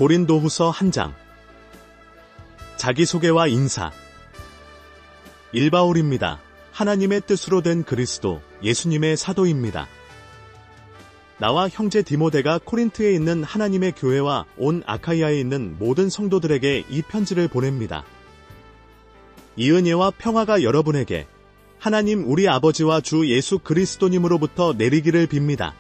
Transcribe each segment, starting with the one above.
고린도후서 1장. 자기소개와 인사. 일바울입니다. 하나님의 뜻으로 된 그리스도 예수님의 사도입니다. 나와 형제 디모데가 코린트에 있는 하나님의 교회와 온 아카이아에 있는 모든 성도들에게 이 편지를 보냅니다. 이 은혜와 평화가 여러분에게 하나님 우리 아버지와 주 예수 그리스도님으로부터 내리기를 빕니다.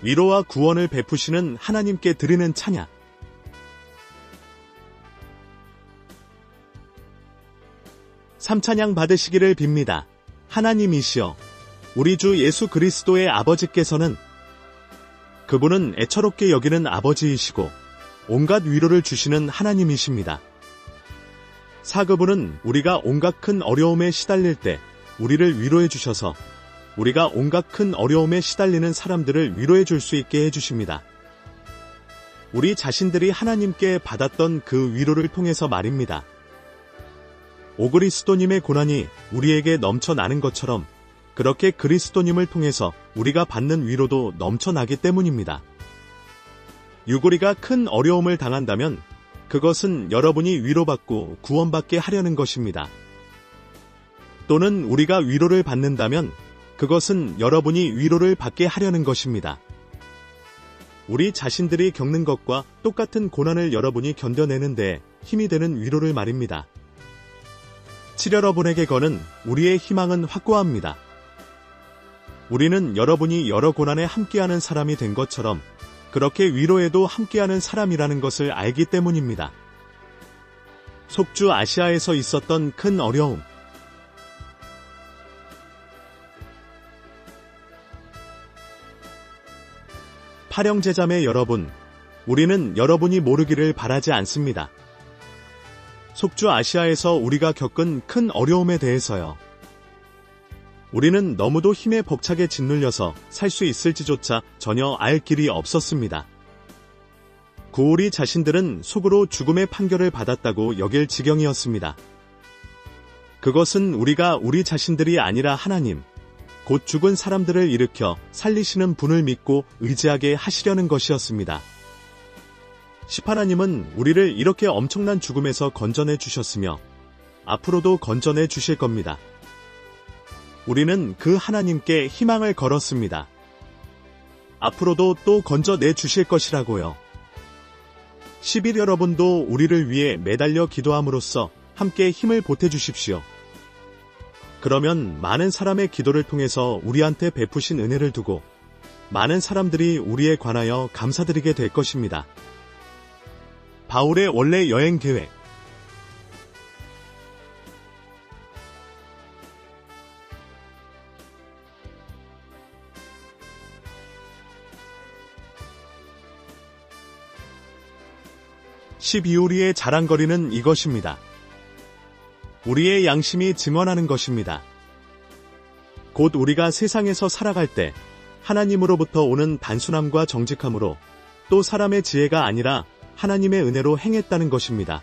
위로와 구원을 베푸시는 하나님께 드리는 찬양. 삼찬양 받으시기를 빕니다. 하나님이시여, 우리 주 예수 그리스도의 아버지께서는 그분은 애처롭게 여기는 아버지이시고 온갖 위로를 주시는 하나님이십니다. 그분은 우리가 온갖 큰 어려움에 시달릴 때 우리를 위로해 주셔서 우리가 온갖 큰 어려움에 시달리는 사람들을 위로해 줄 수 있게 해주십니다. 우리 자신들이 하나님께 받았던 그 위로를 통해서 말입니다. 오그리스도님의 고난이 우리에게 넘쳐나는 것처럼 그렇게 그리스도님을 통해서 우리가 받는 위로도 넘쳐나기 때문입니다. 유고리가 큰 어려움을 당한다면 그것은 여러분이 위로받고 구원받게 하려는 것입니다. 또는 우리가 위로를 받는다면 그것은 여러분이 위로를 받게 하려는 것입니다. 우리 자신들이 겪는 것과 똑같은 고난을 여러분이 견뎌내는데 힘이 되는 위로를 말입니다. 여러분에게 거는 우리의 희망은 확고합니다. 우리는 여러분이 여러 고난에 함께하는 사람이 된 것처럼 그렇게 위로에도 함께하는 사람이라는 것을 알기 때문입니다. 속주 아시아에서 있었던 큰 어려움. 파령제자매 여러분, 우리는 여러분이 모르기를 바라지 않습니다. 속주 아시아에서 우리가 겪은 큰 어려움에 대해서요. 우리는 너무도 힘에 벅차게 짓눌려서 살 수 있을지조차 전혀 알 길이 없었습니다. 우리 자신들은 속으로 죽음의 판결을 받았다고 여길 지경이었습니다. 그것은 우리가 우리 자신들이 아니라 하나님, 곧 죽은 사람들을 일으켜 살리시는 분을 믿고 의지하게 하시려는 것이었습니다. 하나님은 우리를 이렇게 엄청난 죽음에서 건져내 주셨으며 앞으로도 건져내 주실 겁니다. 우리는 그 하나님께 희망을 걸었습니다. 앞으로도 또 건져내 주실 것이라고요. 10일 여러분도 우리를 위해 매달려 기도함으로써 함께 힘을 보태주십시오. 그러면 많은 사람의 기도를 통해서 우리한테 베푸신 은혜를 두고 많은 사람들이 우리에 관하여 감사드리게 될 것입니다. 바울의 원래 여행 계획. 우리의 자랑거리는 이것입니다. 우리의 양심이 증언하는 것입니다. 곧 우리가 세상에서 살아갈 때 하나님으로부터 오는 단순함과 정직함으로 또 사람의 지혜가 아니라 하나님의 은혜로 행했다는 것입니다.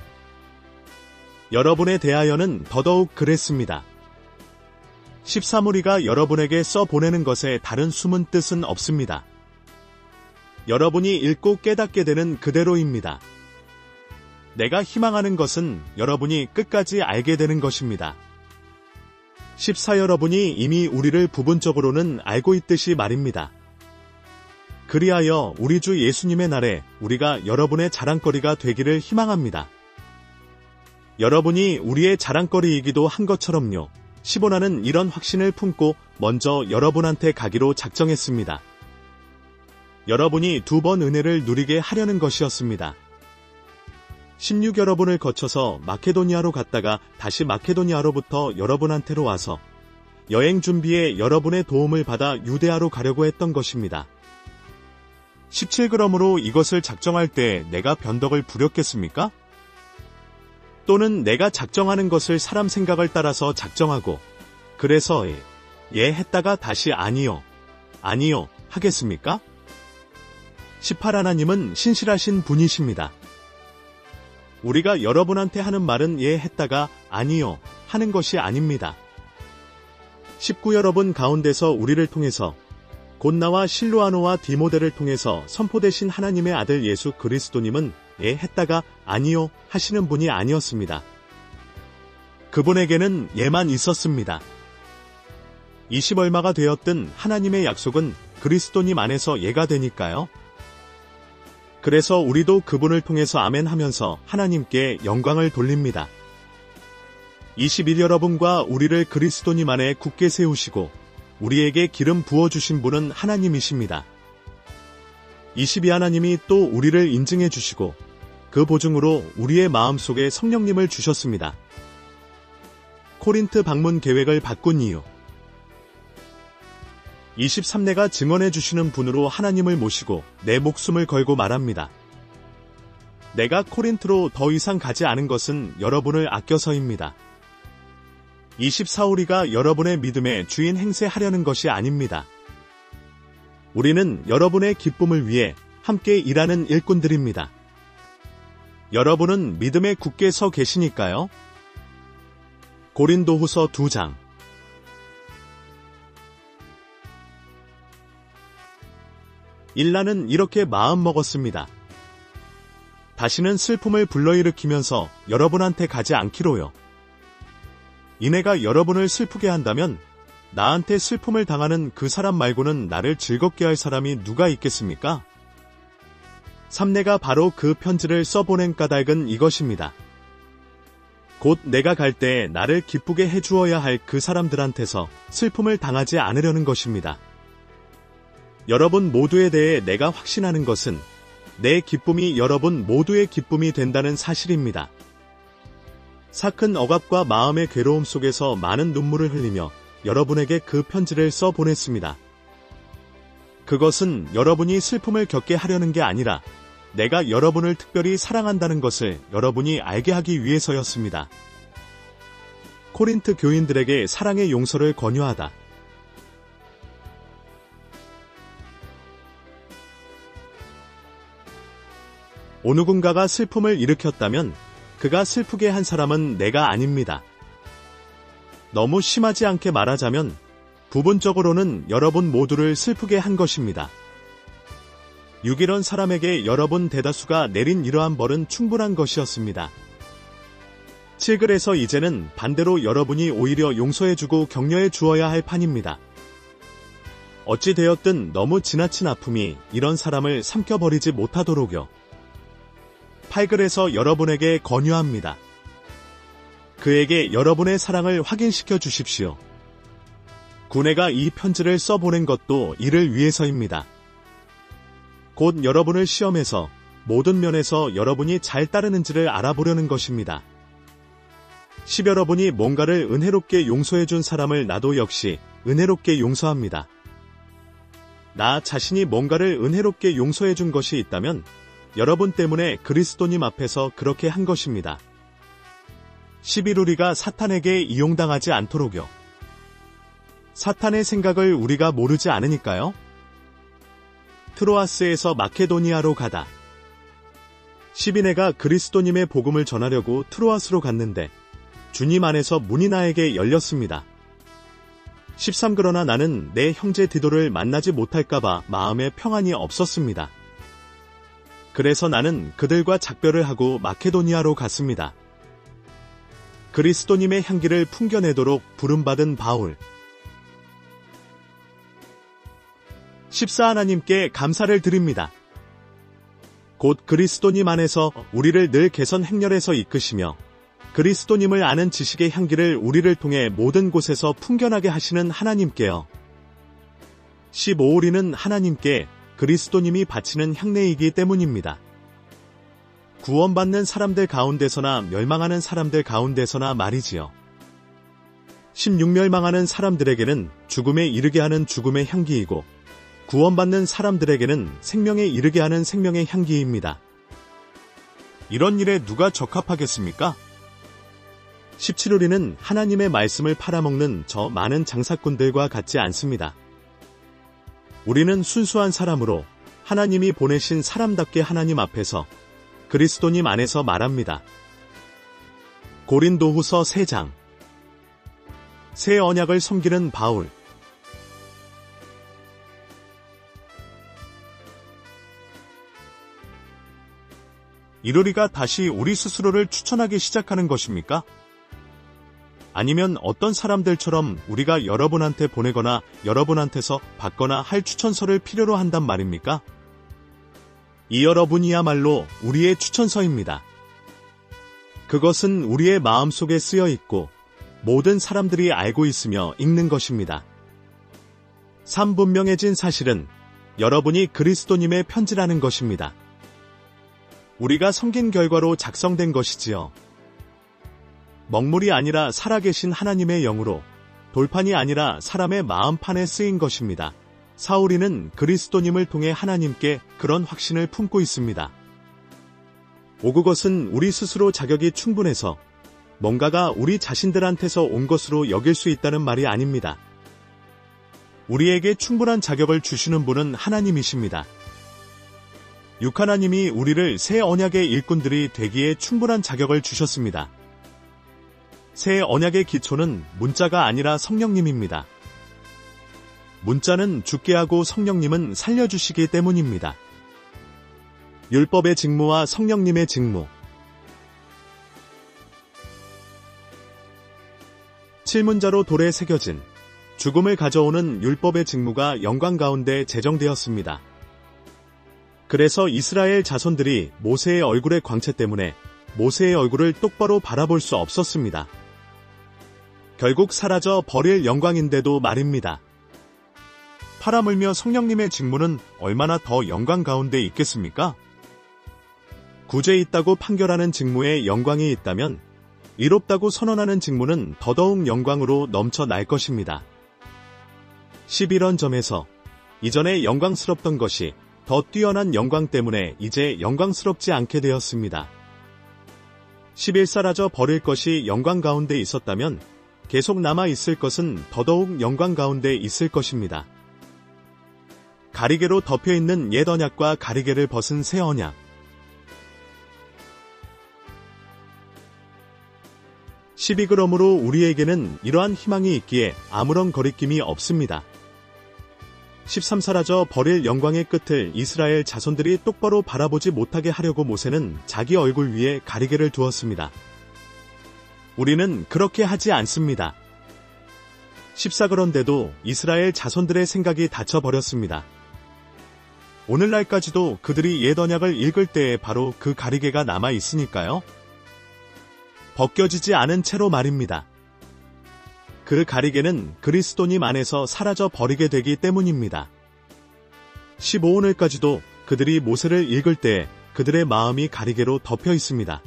여러분에 대하여는 더더욱 그랬습니다. 13우리가 여러분에게 써보내는 것에 다른 숨은 뜻은 없습니다. 여러분이 읽고 깨닫게 되는 그대로입니다. 내가 희망하는 것은 여러분이 끝까지 알게 되는 것입니다. 14 여러분이 이미 우리를 부분적으로는 알고 있듯이 말입니다. 그리하여 우리 주 예수님의 날에 우리가 여러분의 자랑거리가 되기를 희망합니다. 여러분이 우리의 자랑거리이기도 한 것처럼요. 15나는 이런 확신을 품고 먼저 여러분한테 가기로 작정했습니다. 여러분이 2번 은혜를 누리게 하려는 것이었습니다. 16 여러분을 거쳐서 마케도니아로 갔다가 다시 마케도니아로부터 여러분한테로 와서 여행 준비에 여러분의 도움을 받아 유대아로 가려고 했던 것입니다. 17 그러므로 이것을 작정할 때 내가 변덕을 부렸겠습니까? 또는 내가 작정하는 것을 사람 생각을 따라서 작정하고 그래서 예 했다가 다시 아니요 하겠습니까? 18 하나님은 신실하신 분이십니다. 우리가 여러분한테 하는 말은 예 했다가 아니요 하는 것이 아닙니다. 19 여러분 가운데서 우리를 통해서 곧 나와 실루아노와 디모데를 통해서 선포되신 하나님의 아들 예수 그리스도님은 했다가 아니요 하시는 분이 아니었습니다. 그분에게는 예만 있었습니다. 20얼마가 되었든 하나님의 약속은 그리스도님 안에서 예가 되니까요. 그래서 우리도 그분을 통해서 아멘 하면서 하나님께 영광을 돌립니다. 21 여러분과 우리를 그리스도님 안에 굳게 세우시고 우리에게 기름 부어주신 분은 하나님이십니다. 22 하나님이 또 우리를 인증해 주시고 그 보증으로 우리의 마음속에 성령님을 주셨습니다. 코린트 방문 계획을 바꾼 이유 23내가 증언해 주시는 분으로 하나님을 모시고 내 목숨을 걸고 말합니다. 내가 코린트로 더 이상 가지 않은 것은 여러분을 아껴서입니다. 24 우리가 여러분의 믿음의 주인 행세하려는 것이 아닙니다. 우리는 여러분의 기쁨을 위해 함께 일하는 일꾼들입니다. 여러분은 믿음에 굳게 서 계시니까요. 고린도후서 2장 일라는 이렇게 마음먹었습니다. 다시는 슬픔을 불러일으키면서 여러분한테 가지 않기로요. 이내가 여러분을 슬프게 한다면 나한테 슬픔을 당하는 그 사람 말고는 나를 즐겁게 할 사람이 누가 있겠습니까? 3내가 바로 그 편지를 써보낸 까닭은 이것입니다. 곧 내가 갈 때 나를 기쁘게 해주어야 할 그 사람들한테서 슬픔을 당하지 않으려는 것입니다. 여러분 모두에 대해 내가 확신하는 것은 내 기쁨이 여러분 모두의 기쁨이 된다는 사실입니다. 삭은 억압과 마음의 괴로움 속에서 많은 눈물을 흘리며 여러분에게 그 편지를 써 보냈습니다. 그것은 여러분이 슬픔을 겪게 하려는 게 아니라 내가 여러분을 특별히 사랑한다는 것을 여러분이 알게 하기 위해서였습니다. 코린트 교인들에게 사랑의 용서를 권유하다. 어느 누군가가 슬픔을 일으켰다면 그가 슬프게 한 사람은 내가 아닙니다. 너무 심하지 않게 말하자면 부분적으로는 여러분 모두를 슬프게 한 것입니다. 6일원 사람에게 여러분 대다수가 내린 이러한 벌은 충분한 것이었습니다. 7글에서 이제는 반대로 여러분이 오히려 용서해주고 격려해 주어야 할 판입니다. 어찌 되었든 너무 지나친 아픔이 이런 사람을 삼켜버리지 못하도록요. 8글에서 여러분에게 권유합니다. 그에게 여러분의 사랑을 확인시켜 주십시오. 구내가 이 편지를 써보낸 것도 이를 위해서입니다. 곧 여러분을 시험해서 모든 면에서 여러분이 잘 따르는지를 알아보려는 것입니다. 10 여러분이 뭔가를 은혜롭게 용서해준 사람을 나도 역시 은혜롭게 용서합니다. 나 자신이 뭔가를 은혜롭게 용서해준 것이 있다면 여러분 때문에 그리스도님 앞에서 그렇게 한 것입니다. 11 우리가 사탄에게 이용당하지 않도록요. 사탄의 생각을 우리가 모르지 않으니까요. 트로아스에서 마케도니아로 가다. 12내가 그리스도님의 복음을 전하려고 트로아스로 갔는데 주님 안에서 문이 나에게 열렸습니다. 13 그러나 나는 내 형제 디도를 만나지 못할까봐 마음에 평안이 없었습니다. 그래서 나는 그들과 작별을 하고 마케도니아로 갔습니다. 그리스도님의 향기를 풍겨내도록 부름받은 바울. 14 하나님께 감사를 드립니다. 곧 그리스도님 안에서 우리를 늘 개선 행렬에서 이끄시며 그리스도님을 아는 지식의 향기를 우리를 통해 모든 곳에서 풍겨나게 하시는 하나님께요. 15 우리는 하나님께 그리스도님이 바치는 향례이기 때문입니다. 구원받는 사람들 가운데서나 멸망하는 사람들 가운데서나 말이지요. 16 멸망하는 사람들에게는 죽음에 이르게 하는 죽음의 향기이고 구원받는 사람들에게는 생명에 이르게 하는 생명의 향기입니다. 이런 일에 누가 적합하겠습니까? 17 우리는 하나님의 말씀을 팔아먹는 저 많은 장사꾼들과 같지 않습니다. 우리는 순수한 사람으로 하나님이 보내신 사람답게 하나님 앞에서 그리스도님 안에서 말합니다. 고린도후서 3장. 새 언약을 섬기는 바울. 이러리가 다시 우리 스스로를 추천하기 시작하는 것입니까? 아니면 어떤 사람들처럼 우리가 여러분한테 보내거나 여러분한테서 받거나 할 추천서를 필요로 한단 말입니까? 이 여러분이야말로 우리의 추천서입니다. 그것은 우리의 마음속에 쓰여 있고 모든 사람들이 알고 있으며 읽는 것입니다. 3분명해진 사실은 여러분이 그리스도님의 편지라는 것입니다. 우리가 섬긴 결과로 작성된 것이지요. 먹물이 아니라 살아계신 하나님의 영으로, 돌판이 아니라 사람의 마음판에 쓰인 것입니다. 사울이는 그리스도님을 통해 하나님께 그런 확신을 품고 있습니다. 그것은 우리 스스로 자격이 충분해서 뭔가가 우리 자신들한테서 온 것으로 여길 수 있다는 말이 아닙니다. 우리에게 충분한 자격을 주시는 분은 하나님이십니다. 하나님이 우리를 새 언약의 일꾼들이 되기에 충분한 자격을 주셨습니다. 새 언약의 기초는 문자가 아니라 성령님입니다. 문자는 죽게 하고 성령님은 살려주시기 때문입니다. 율법의 직무와 성령님의 직무. 7문자로 돌에 새겨진 죽음을 가져오는 율법의 직무가 영광 가운데 제정되었습니다. 그래서 이스라엘 자손들이 모세의 얼굴의 광채 때문에 모세의 얼굴을 똑바로 바라볼 수 없었습니다. 결국 사라져 버릴 영광인데도 말입니다. 팔아물며 성령님의 직무는 얼마나 더 영광 가운데 있겠습니까? 구죄 있다고 판결하는 직무에 영광이 있다면 의롭다고 선언하는 직무는 더더욱 영광으로 넘쳐날 것입니다. 11원 점에서 이전에 영광스럽던 것이 더 뛰어난 영광 때문에 이제 영광스럽지 않게 되었습니다. 11 사라져 버릴 것이 영광 가운데 있었다면 계속 남아있을 것은 더더욱 영광 가운데 있을 것입니다. 가리개로 덮여있는 옛 언약과 가리개를 벗은 새 언약. 12그러므로 우리에게는 이러한 희망이 있기에 아무런 거리낌이 없습니다. 13 사라져 버릴 영광의 끝을 이스라엘 자손들이 똑바로 바라보지 못하게 하려고 모세는 자기 얼굴 위에 가리개를 두었습니다. 우리는 그렇게 하지 않습니다. 14 그런데도 이스라엘 자손들의 생각이 닫혀버렸습니다. 오늘날까지도 그들이 옛 언약을 읽을 때에 바로 그 가리개가 남아 있으니까요. 벗겨지지 않은 채로 말입니다. 그 가리개는 그리스도님 안에서 사라져 버리게 되기 때문입니다. 15오늘까지도 그들이 모세를 읽을 때 그들의 마음이 가리개로 덮여 있습니다.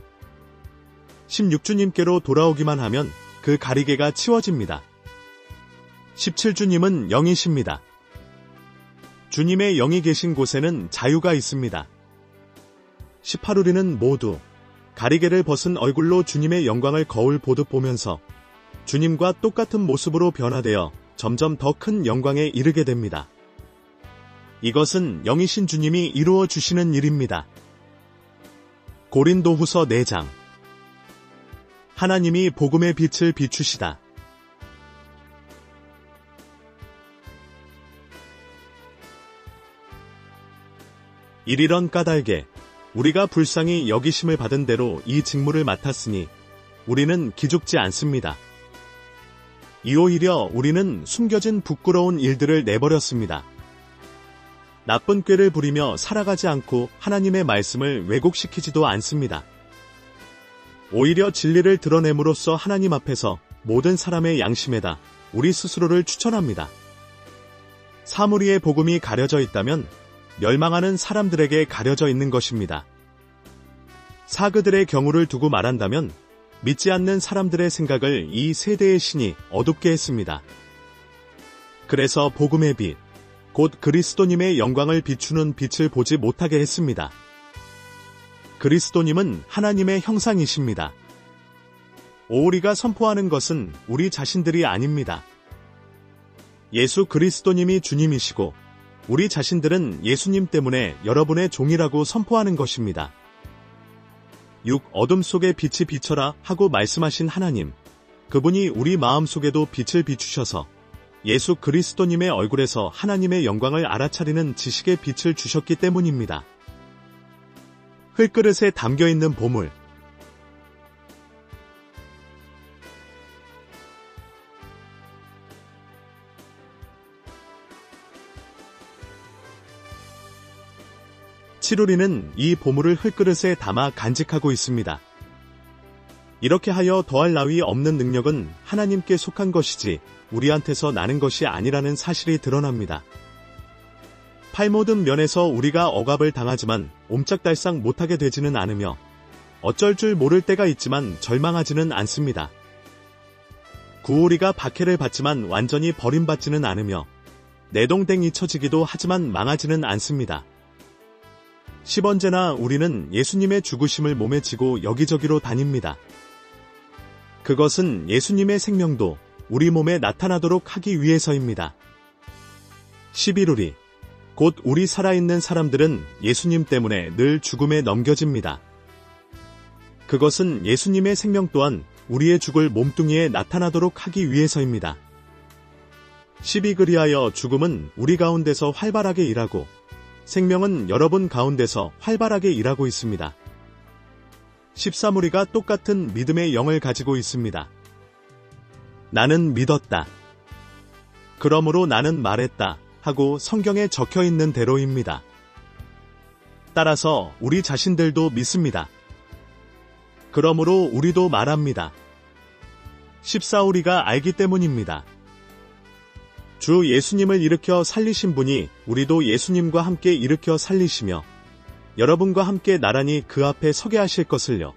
16주님께로 돌아오기만 하면 그 가리개가 치워집니다. 17주님은 영이십니다. 주님의 영이 계신 곳에는 자유가 있습니다. 18우리는 모두 가리개를 벗은 얼굴로 주님의 영광을 거울 보듯 보면서 주님과 똑같은 모습으로 변화되어 점점 더 큰 영광에 이르게 됩니다. 이것은 영이신 주님이 이루어 주시는 일입니다. 고린도후서 4장. 하나님이 복음의 빛을 비추시다. 이리런 까닭에 우리가 불쌍히 여기심을 받은 대로 이 직무를 맡았으니 우리는 기죽지 않습니다. 오히려 우리는 숨겨진 부끄러운 일들을 내버렸습니다. 나쁜 꾀를 부리며 살아가지 않고 하나님의 말씀을 왜곡시키지도 않습니다. 오히려 진리를 드러냄으로써 하나님 앞에서 모든 사람의 양심에다 우리 스스로를 추천합니다. 사무리의 복음이 가려져 있다면 멸망하는 사람들에게 가려져 있는 것입니다. 사그들의 경우를 두고 말한다면 믿지 않는 사람들의 생각을 이 세대의 신이 어둡게 했습니다. 그래서 복음의 빛, 곧 그리스도님의 영광을 비추는 빛을 보지 못하게 했습니다. 그리스도님은 하나님의 형상이십니다. 우리가 선포하는 것은 우리 자신들이 아닙니다. 예수 그리스도님이 주님이시고 우리 자신들은 예수님 때문에 여러분의 종이라고 선포하는 것입니다. 6. 어둠 속에 빛이 비쳐라 하고 말씀하신 하나님, 그분이 우리 마음속에도 빛을 비추셔서 예수 그리스도님의 얼굴에서 하나님의 영광을 알아차리는 지식의 빛을 주셨기 때문입니다. 흙그릇에 담겨있는 보물. 칠우리는 이 보물을 흙그릇에 담아 간직하고 있습니다. 이렇게 하여 더할 나위 없는 능력은 하나님께 속한 것이지 우리한테서 나는 것이 아니라는 사실이 드러납니다. 팔 모든 면에서 우리가 억압을 당하지만 옴짝달싹 못하게 되지는 않으며 어쩔 줄 모를 때가 있지만 절망하지는 않습니다. 구우리가 박해를 받지만 완전히 버림받지는 않으며 내동댕이 쳐지기도 하지만 망하지는 않습니다. 10언제나 우리는 예수님의 죽으심을 몸에 지고 여기저기로 다닙니다. 그것은 예수님의 생명도 우리 몸에 나타나도록 하기 위해서입니다. 11우리 곧 우리 살아있는 사람들은 예수님 때문에 늘 죽음에 넘겨집니다. 그것은 예수님의 생명 또한 우리의 죽을 몸뚱이에 나타나도록 하기 위해서입니다. 12 그리하여 죽음은 우리 가운데서 활발하게 일하고 생명은 여러분 가운데서 활발하게 일하고 있습니다. 13우리가 똑같은 믿음의 영을 가지고 있습니다. 나는 믿었다. 그러므로 나는 말했다 하고 성경에 적혀 있는 대로입니다. 따라서 우리 자신들도 믿습니다. 그러므로 우리도 말합니다. 14우리가 알기 때문입니다. 주 예수님을 일으켜 살리신 분이 우리도 예수님과 함께 일으켜 살리시며 여러분과 함께 나란히 그 앞에 서게 하실 것을요.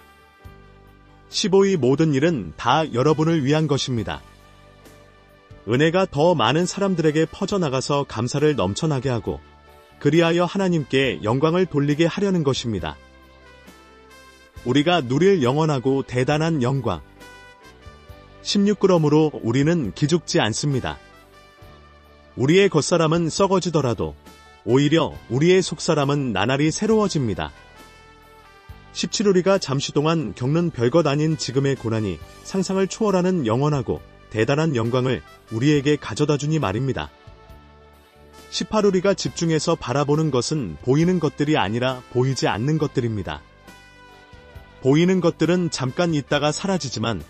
15의 모든 일은 다 여러분을 위한 것입니다. 은혜가 더 많은 사람들에게 퍼져나가서 감사를 넘쳐나게 하고 그리하여 하나님께 영광을 돌리게 하려는 것입니다. 우리가 누릴 영원하고 대단한 영광. 16 그러므로 우리는 기죽지 않습니다. 우리의 겉사람은 썩어지더라도 오히려 우리의 속사람은 나날이 새로워집니다. 17 우리가 잠시 동안 겪는 별것 아닌 지금의 고난이 상상을 초월하는 영원하고 대단한 영광을 우리에게 가져다 주니 말입니다. 18 우리가 집중해서 바라보는 것은 보이는 것들이 아니라 보이지 않는 것들입니다. 보이는 것들은 잠깐 있다가 사라지지만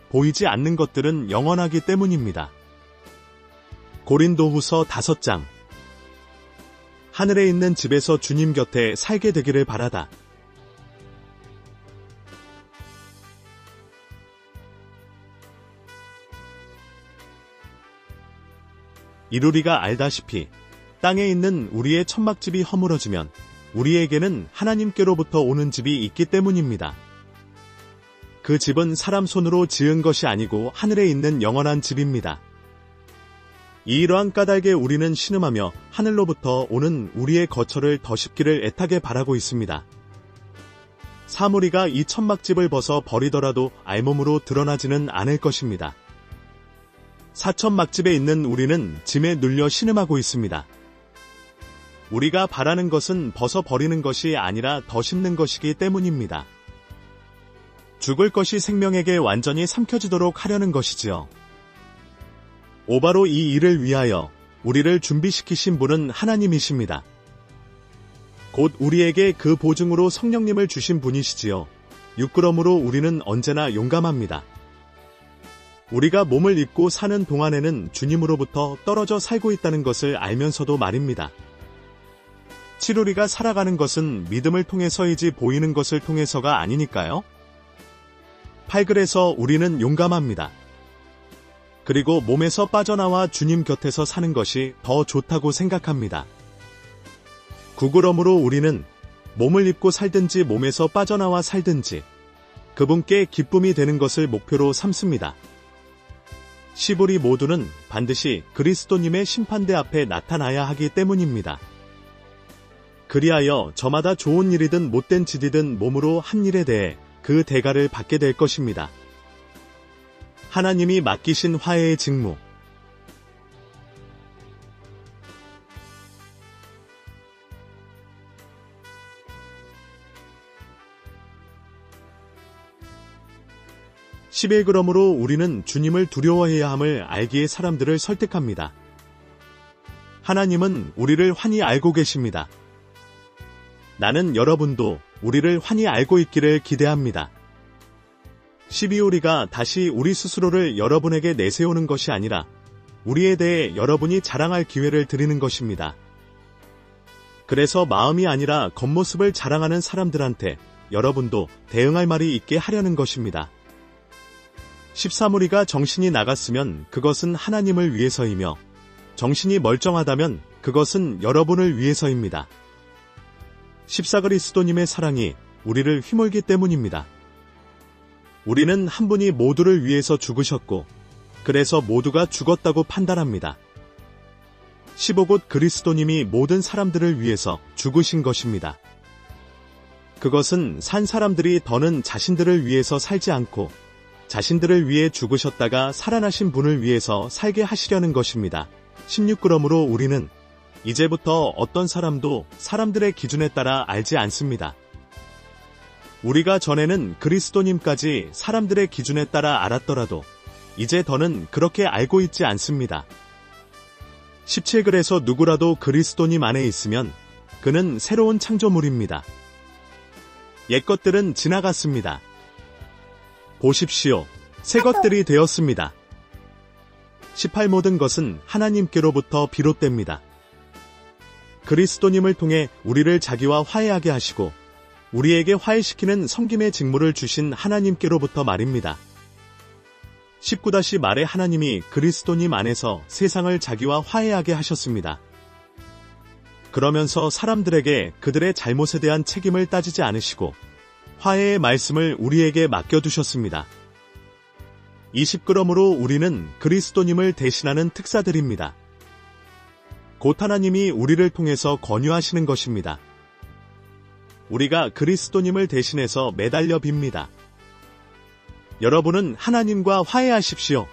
보이지 않는 것들은 영원하기 때문입니다. 고린도후서 5장. 하늘에 있는 집에서 주님 곁에 살게 되기를 바라다. 이루리가 알다시피 땅에 있는 우리의 천막집이 허물어지면 우리에게는 하나님께로부터 오는 집이 있기 때문입니다. 그 집은 사람 손으로 지은 것이 아니고 하늘에 있는 영원한 집입니다. 이러한 까닭에 우리는 신음하며 하늘로부터 오는 우리의 거처를 더 쉽기를 애타게 바라고 있습니다. 사무리가 이 천막집을 벗어 버리더라도 알몸으로 드러나지는 않을 것입니다. 사천막집에 있는 우리는 짐에 눌려 신음하고 있습니다. 우리가 바라는 것은 벗어 버리는 것이 아니라 더 심는 것이기 때문입니다. 죽을 것이 생명에게 완전히 삼켜지도록 하려는 것이지요. 오바로 이 일을 위하여 우리를 준비시키신 분은 하나님이십니다. 곧 우리에게 그 보증으로 성령님을 주신 분이시지요. 6 그러므로 우리는 언제나 용감합니다. 우리가 몸을 입고 사는 동안에는 주님으로부터 떨어져 살고 있다는 것을 알면서도 말입니다. 7 우리가 살아가는 것은 믿음을 통해서이지 보이는 것을 통해서가 아니니까요. 8 그래서 우리는 용감합니다. 그리고 몸에서 빠져나와 주님 곁에서 사는 것이 더 좋다고 생각합니다. 9 그러므로 우리는 몸을 입고 살든지 몸에서 빠져나와 살든지 그분께 기쁨이 되는 것을 목표로 삼습니다. 10 우리 모두는 반드시 그리스도님의 심판대 앞에 나타나야 하기 때문입니다. 그리하여 저마다 좋은 일이든 못된 짓이든 몸으로 한 일에 대해 그 대가를 받게 될 것입니다. 하나님이 맡기신 화해의 직무. (11) 그러므로 우리는 주님을 두려워해야 함을 알기에 사람들을 설득합니다. 하나님은 우리를 환히 알고 계십니다. 나는 여러분도 우리를 환히 알고 있기를 기대합니다. 12. 우리가 다시 우리 스스로를 여러분에게 내세우는 것이 아니라 우리에 대해 여러분이 자랑할 기회를 드리는 것입니다. 그래서 마음이 아니라 겉모습을 자랑하는 사람들한테 여러분도 대응할 말이 있게 하려는 것입니다. 13. 우리가 정신이 나갔으면 그것은 하나님을 위해서이며 정신이 멀쩡하다면 그것은 여러분을 위해서입니다. 14. 그리스도님의 사랑이 우리를 휘몰기 때문입니다. 우리는 한 분이 모두를 위해서 죽으셨고 그래서 모두가 죽었다고 판단합니다. 15. 곧 그리스도님이 모든 사람들을 위해서 죽으신 것입니다. 그것은 산 사람들이 더는 자신들을 위해서 살지 않고 자신들을 위해 죽으셨다가 살아나신 분을 위해서 살게 하시려는 것입니다. 16. 그러므로 우리는 이제부터 어떤 사람도 사람들의 기준에 따라 알지 않습니다. 우리가 전에는 그리스도님까지 사람들의 기준에 따라 알았더라도 이제 더는 그렇게 알고 있지 않습니다. 17. 그래서 누구라도 그리스도님 안에 있으면 그는 새로운 창조물입니다. 옛것들은 지나갔습니다. 보십시오. 새 것들이 되었습니다. 18. 모든 것은 하나님께로부터 비롯됩니다. 그리스도님을 통해 우리를 자기와 화해하게 하시고 우리에게 화해시키는 섬김의 직무를 주신 하나님께로부터 말입니다. 19. 말에 하나님이 그리스도님 안에서 세상을 자기와 화해하게 하셨습니다. 그러면서 사람들에게 그들의 잘못에 대한 책임을 따지지 않으시고 화해의 말씀을 우리에게 맡겨두셨습니다. 20. 그러므로 우리는 그리스도님을 대신하는 특사들입니다. 곧 하나님이 우리를 통해서 권유하시는 것입니다. 우리가 그리스도님을 대신해서 매달려 빕니다. 여러분은 하나님과 화해하십시오.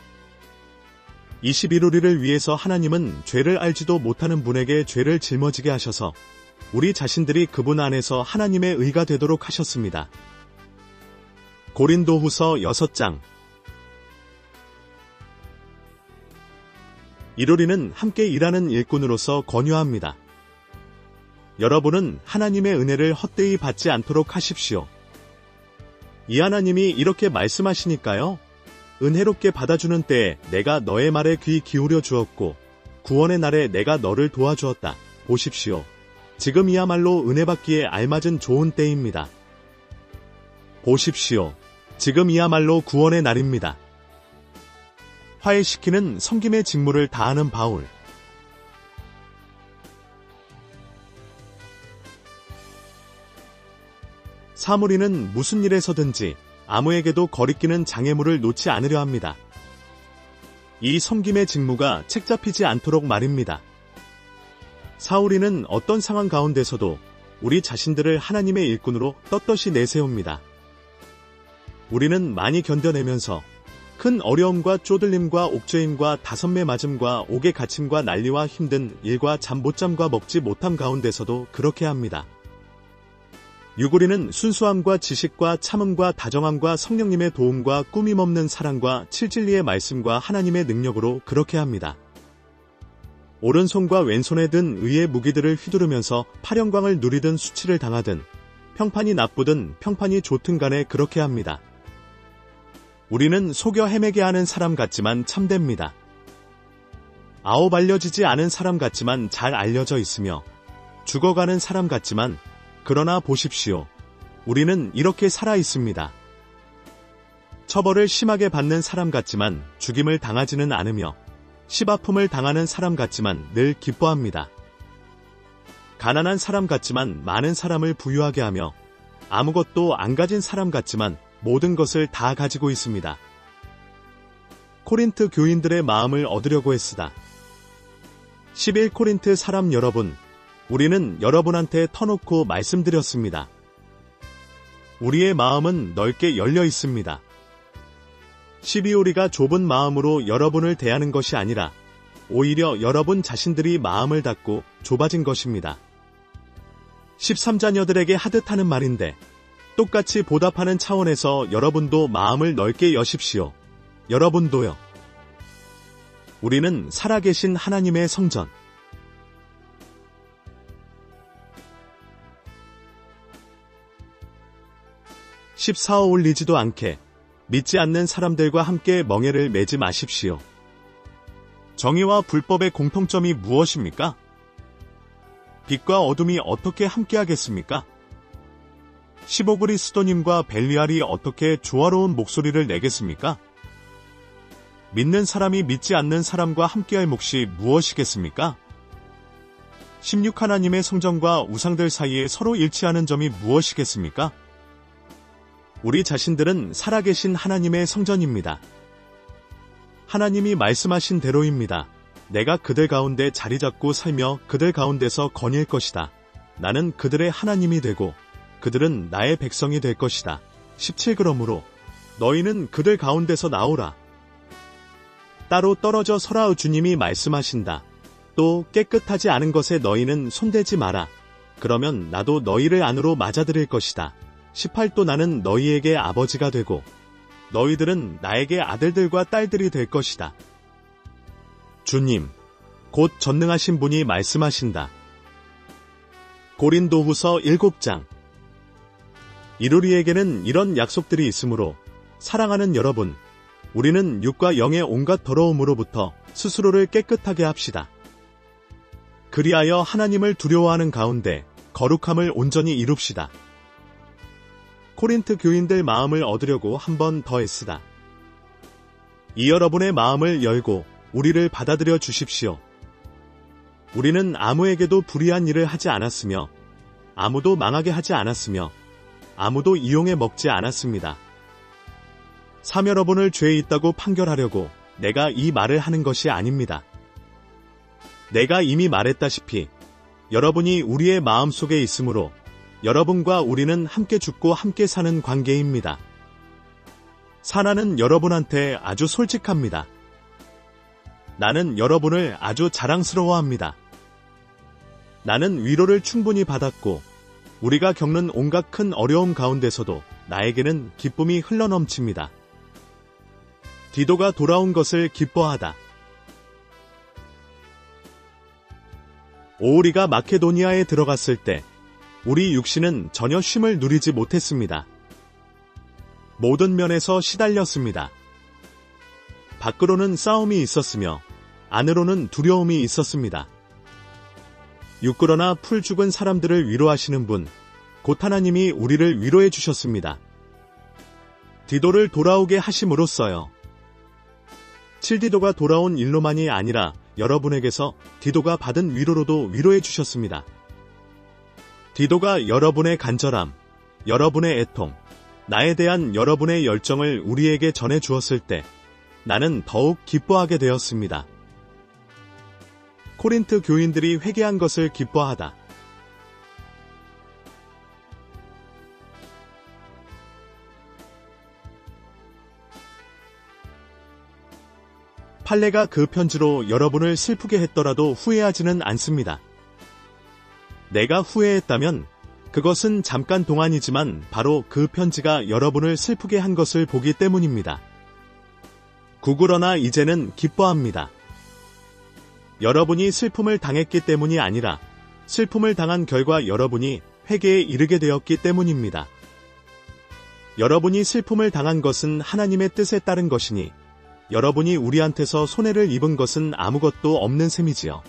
21. 우리를 위해서 하나님은 죄를 알지도 못하는 분에게 죄를 짊어지게 하셔서 우리 자신들이 그분 안에서 하나님의 의가 되도록 하셨습니다. 고린도후서 6장. 이루리는 함께 일하는 일꾼으로서 권유합니다. 여러분은 하나님의 은혜를 헛되이 받지 않도록 하십시오. 이 하나님이 이렇게 말씀하시니까요. 은혜롭게 받아주는 때에 내가 너의 말에 귀 기울여 주었고 구원의 날에 내가 너를 도와주었다. 보십시오. 지금이야말로 은혜 받기에 알맞은 좋은 때입니다. 보십시오. 지금이야말로 구원의 날입니다. 화해시키는 섬김의 직무를 다하는 바울. 사무리는 무슨 일에서든지 아무에게도 거리끼는 장애물을 놓지 않으려 합니다. 이 섬김의 직무가 책잡히지 않도록 말입니다. 사울이는 어떤 상황 가운데서도 우리 자신들을 하나님의 일꾼으로 떳떳이 내세웁니다. 우리는 많이 견뎌내면서 큰 어려움과 쪼들림과 옥죄임과 다섯매 맞음과 옥에 갇힘과 난리와 힘든 일과 잠 못잠과 먹지 못함 가운데서도 그렇게 합니다. 유고리는 순수함과 지식과 참음과 다정함과 성령님의 도움과 꾸밈 없는 사랑과 칠진리의 말씀과 하나님의 능력으로 그렇게 합니다. 오른손과 왼손에 든 의의 무기들을 휘두르면서 팔영광을 누리든 수치를 당하든 평판이 나쁘든 평판이 좋든 간에 그렇게 합니다. 우리는 속여 헤매게 하는 사람 같지만 참됩니다. 아홉 알려지지 않은 사람 같지만 잘 알려져 있으며 죽어가는 사람 같지만 그러나 보십시오. 우리는 이렇게 살아 있습니다. 처벌을 심하게 받는 사람 같지만 죽임을 당하지는 않으며 시바품을 당하는 사람 같지만 늘 기뻐합니다. 가난한 사람 같지만 많은 사람을 부유하게 하며 아무것도 안 가진 사람 같지만 모든 것을 다 가지고 있습니다. 코린트 교인들의 마음을 얻으려고 했으다. 11코린트 사람 여러분, 우리는 여러분한테 터놓고 말씀드렸습니다. 우리의 마음은 넓게 열려 있습니다. 12. 우리가 좁은 마음으로 여러분을 대하는 것이 아니라 오히려 여러분 자신들이 마음을 닫고 좁아진 것입니다. 13자녀들에게 하듯 하는 말인데 똑같이 보답하는 차원에서 여러분도 마음을 넓게 여십시오. 여러분도요. 우리는 살아계신 하나님의 성전. 14 어울리지도 않게 믿지 않는 사람들과 함께 멍에를 매지 마십시오. 정의와 불법의 공통점이 무엇입니까? 빛과 어둠이 어떻게 함께하겠습니까? 15그리스도님과 벨리알이 어떻게 조화로운 목소리를 내겠습니까? 믿는 사람이 믿지 않는 사람과 함께할 몫이 무엇이겠습니까? 16 하나님의 성전과 우상들 사이에 서로 일치하는 점이 무엇이겠습니까? 우리 자신들은 살아계신 하나님의 성전입니다. 하나님이 말씀하신 대로입니다. 내가 그들 가운데 자리 잡고 살며 그들 가운데서 거닐 것이다. 나는 그들의 하나님이 되고 그들은 나의 백성이 될 것이다. 17 그러므로 너희는 그들 가운데서 나오라. 따로 떨어져 서라. 주님이 말씀하신다. 또 깨끗하지 않은 것에 너희는 손대지 마라. 그러면 나도 너희를 안으로 맞아들일 것이다. 18 또 나는 너희에게 아버지가 되고 너희들은 나에게 아들들과 딸들이 될 것이다. 주님, 곧 전능하신 분이 말씀하신다. 고린도후서 7장. 이루리에게는 이런 약속들이 있으므로 사랑하는 여러분, 우리는 육과 영의 온갖 더러움으로부터 스스로를 깨끗하게 합시다. 그리하여 하나님을 두려워하는 가운데 거룩함을 온전히 이룹시다. 코린트 교인들 마음을 얻으려고 한 번 더 애쓰다. 이 여러분의 마음을 열고 우리를 받아들여 주십시오. 우리는 아무에게도 불의한 일을 하지 않았으며 아무도 망하게 하지 않았으며 아무도 이용해 먹지 않았습니다. 삼 여러분을 죄에 있다고 판결하려고 내가 이 말을 하는 것이 아닙니다. 내가 이미 말했다시피 여러분이 우리의 마음속에 있으므로 여러분과 우리는 함께 죽고 함께 사는 관계입니다. 사나는 여러분한테 아주 솔직합니다. 나는 여러분을 아주 자랑스러워합니다. 나는 위로를 충분히 받았고 우리가 겪는 온갖 큰 어려움 가운데서도 나에게는 기쁨이 흘러넘칩니다. 디도가 돌아온 것을 기뻐하다. 오우리가 마케도니아에 들어갔을 때 우리 육신은 전혀 쉼을 누리지 못했습니다. 모든 면에서 시달렸습니다. 밖으로는 싸움이 있었으며 안으로는 두려움이 있었습니다. 육그러나 풀 죽은 사람들을 위로하시는 분, 곧 하나님이 우리를 위로해 주셨습니다. 디도를 돌아오게 하심으로써요. 7디도가 돌아온 일로만이 아니라 여러분에게서 디도가 받은 위로로도 위로해 주셨습니다. 디도가 여러분의 간절함, 여러분의 애통, 나에 대한 여러분의 열정을 우리에게 전해 주었을 때 나는 더욱 기뻐하게 되었습니다. 코린트 교인들이 회개한 것을 기뻐하다. 팔레가 그 편지로 여러분을 슬프게 했더라도 후회하지는 않습니다. 내가 후회했다면 그것은 잠깐 동안이지만 바로 그 편지가 여러분을 슬프게 한 것을 보기 때문입니다. 구그러나 이제는 기뻐합니다. 여러분이 슬픔을 당했기 때문이 아니라 슬픔을 당한 결과 여러분이 회개에 이르게 되었기 때문입니다. 여러분이 슬픔을 당한 것은 하나님의 뜻에 따른 것이니 여러분이 우리한테서 손해를 입은 것은 아무것도 없는 셈이지요.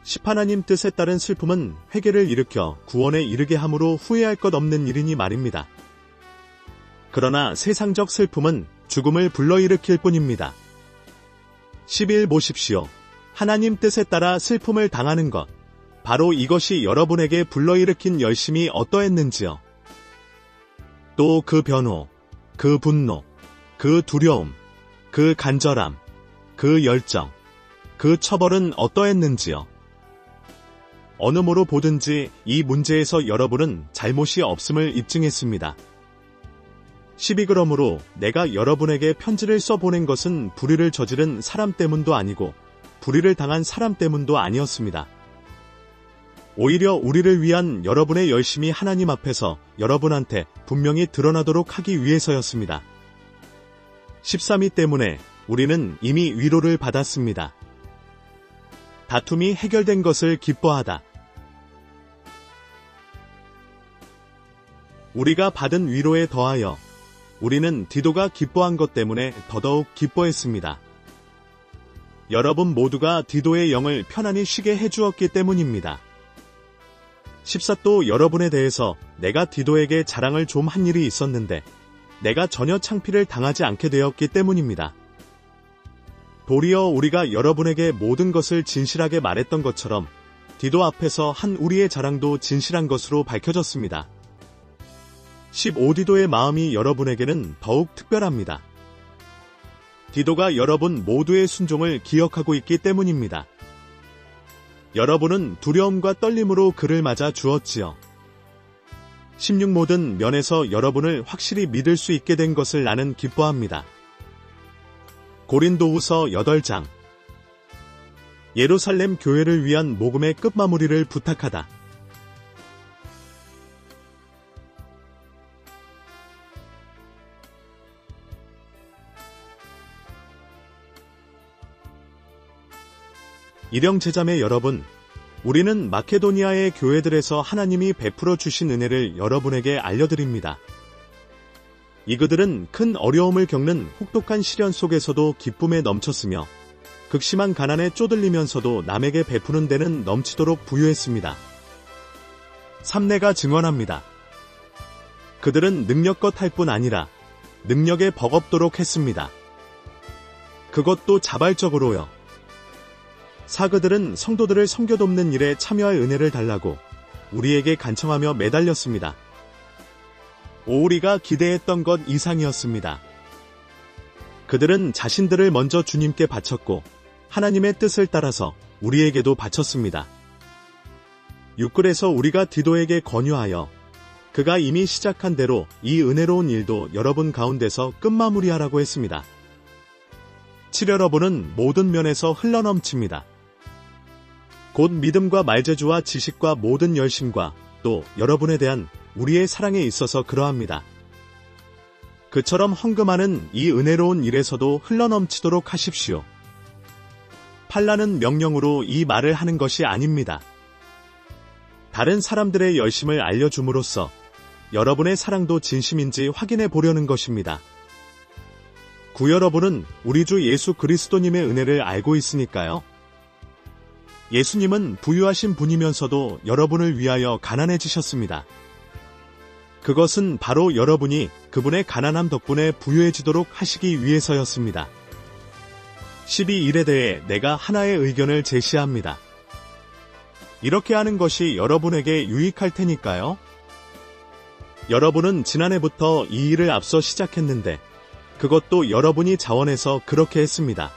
10 하나님 뜻에 따른 슬픔은 회개를 일으켜 구원에 이르게 함으로 후회할 것 없는 일이니 말입니다. 그러나 세상적 슬픔은 죽음을 불러일으킬 뿐입니다. 11 보십시오. 하나님 뜻에 따라 슬픔을 당하는 것, 바로 이것이 여러분에게 불러일으킨 열심이 어떠했는지요. 또 그 변호, 그 분노, 그 두려움, 그 간절함, 그 열정, 그 처벌은 어떠했는지요. 어느 모로 보든지 이 문제에서 여러분은 잘못이 없음을 입증했습니다. 12 그러므로 내가 여러분에게 편지를 써보낸 것은 불의를 저지른 사람 때문도 아니고 불의를 당한 사람 때문도 아니었습니다. 오히려 우리를 위한 여러분의 열심이 하나님 앞에서 여러분한테 분명히 드러나도록 하기 위해서였습니다. 13위 때문에 우리는 이미 위로를 받았습니다. 다툼이 해결된 것을 기뻐하다. 우리가 받은 위로에 더하여 우리는 디도가 기뻐한 것 때문에 더더욱 기뻐했습니다. 여러분 모두가 디도의 영을 편안히 쉬게 해주었기 때문입니다. 14또 여러분에 대해서 내가 디도에게 자랑을 좀 한 일이 있었는데 내가 전혀 창피를 당하지 않게 되었기 때문입니다. 도리어 우리가 여러분에게 모든 것을 진실하게 말했던 것처럼 디도 앞에서 한 우리의 자랑도 진실한 것으로 밝혀졌습니다. 15디도의 마음이 여러분에게는 더욱 특별합니다. 디도가 여러분 모두의 순종을 기억하고 있기 때문입니다. 여러분은 두려움과 떨림으로 그를 맞아 주었지요. 16 모든 면에서 여러분을 확실히 믿을 수 있게 된 것을 나는 기뻐합니다. 고린도후서 8장. 예루살렘 교회를 위한 모금의 끝마무리를 부탁하다. 일영 제자매 여러분, 우리는 마케도니아의 교회들에서 하나님이 베풀어 주신 은혜를 여러분에게 알려드립니다. 이그들은 큰 어려움을 겪는 혹독한 시련 속에서도 기쁨에 넘쳤으며 극심한 가난에 쪼들리면서도 남에게 베푸는 데는 넘치도록 부유했습니다. 삼내가 증언합니다. 그들은 능력껏 할 뿐 아니라 능력에 버겁도록 했습니다. 그것도 자발적으로요. 사그들은 성도들을 섬겨돕는 일에 참여할 은혜를 달라고 우리에게 간청하며 매달렸습니다. 우리가 기대했던 것 이상이었습니다. 그들은 자신들을 먼저 주님께 바쳤고 하나님의 뜻을 따라서 우리에게도 바쳤습니다. 6글에서 우리가 디도에게 권유하여 그가 이미 시작한 대로 이 은혜로운 일도 여러분 가운데서 끝마무리하라고 했습니다. 7 여러분은 모든 면에서 흘러넘칩니다. 곧 믿음과 말재주와 지식과 모든 열심과 또 여러분에 대한 우리의 사랑에 있어서 그러합니다. 그처럼 헌금하는 이 은혜로운 일에서도 흘러넘치도록 하십시오. 팔라는 명령으로 이 말을 하는 것이 아닙니다. 다른 사람들의 열심을 알려줌으로써 여러분의 사랑도 진심인지 확인해 보려는 것입니다. 9 여러분은 우리 주 예수 그리스도님의 은혜를 알고 있으니까요. 예수님은 부유하신 분이면서도 여러분을 위하여 가난해지셨습니다. 그것은 바로 여러분이 그분의 가난함 덕분에 부유해지도록 하시기 위해서였습니다. 12일에 대해 내가 하나의 의견을 제시합니다. 이렇게 하는 것이 여러분에게 유익할 테니까요. 여러분은 지난해부터 이 일을 앞서 시작했는데 그것도 여러분이 자원해서 그렇게 했습니다.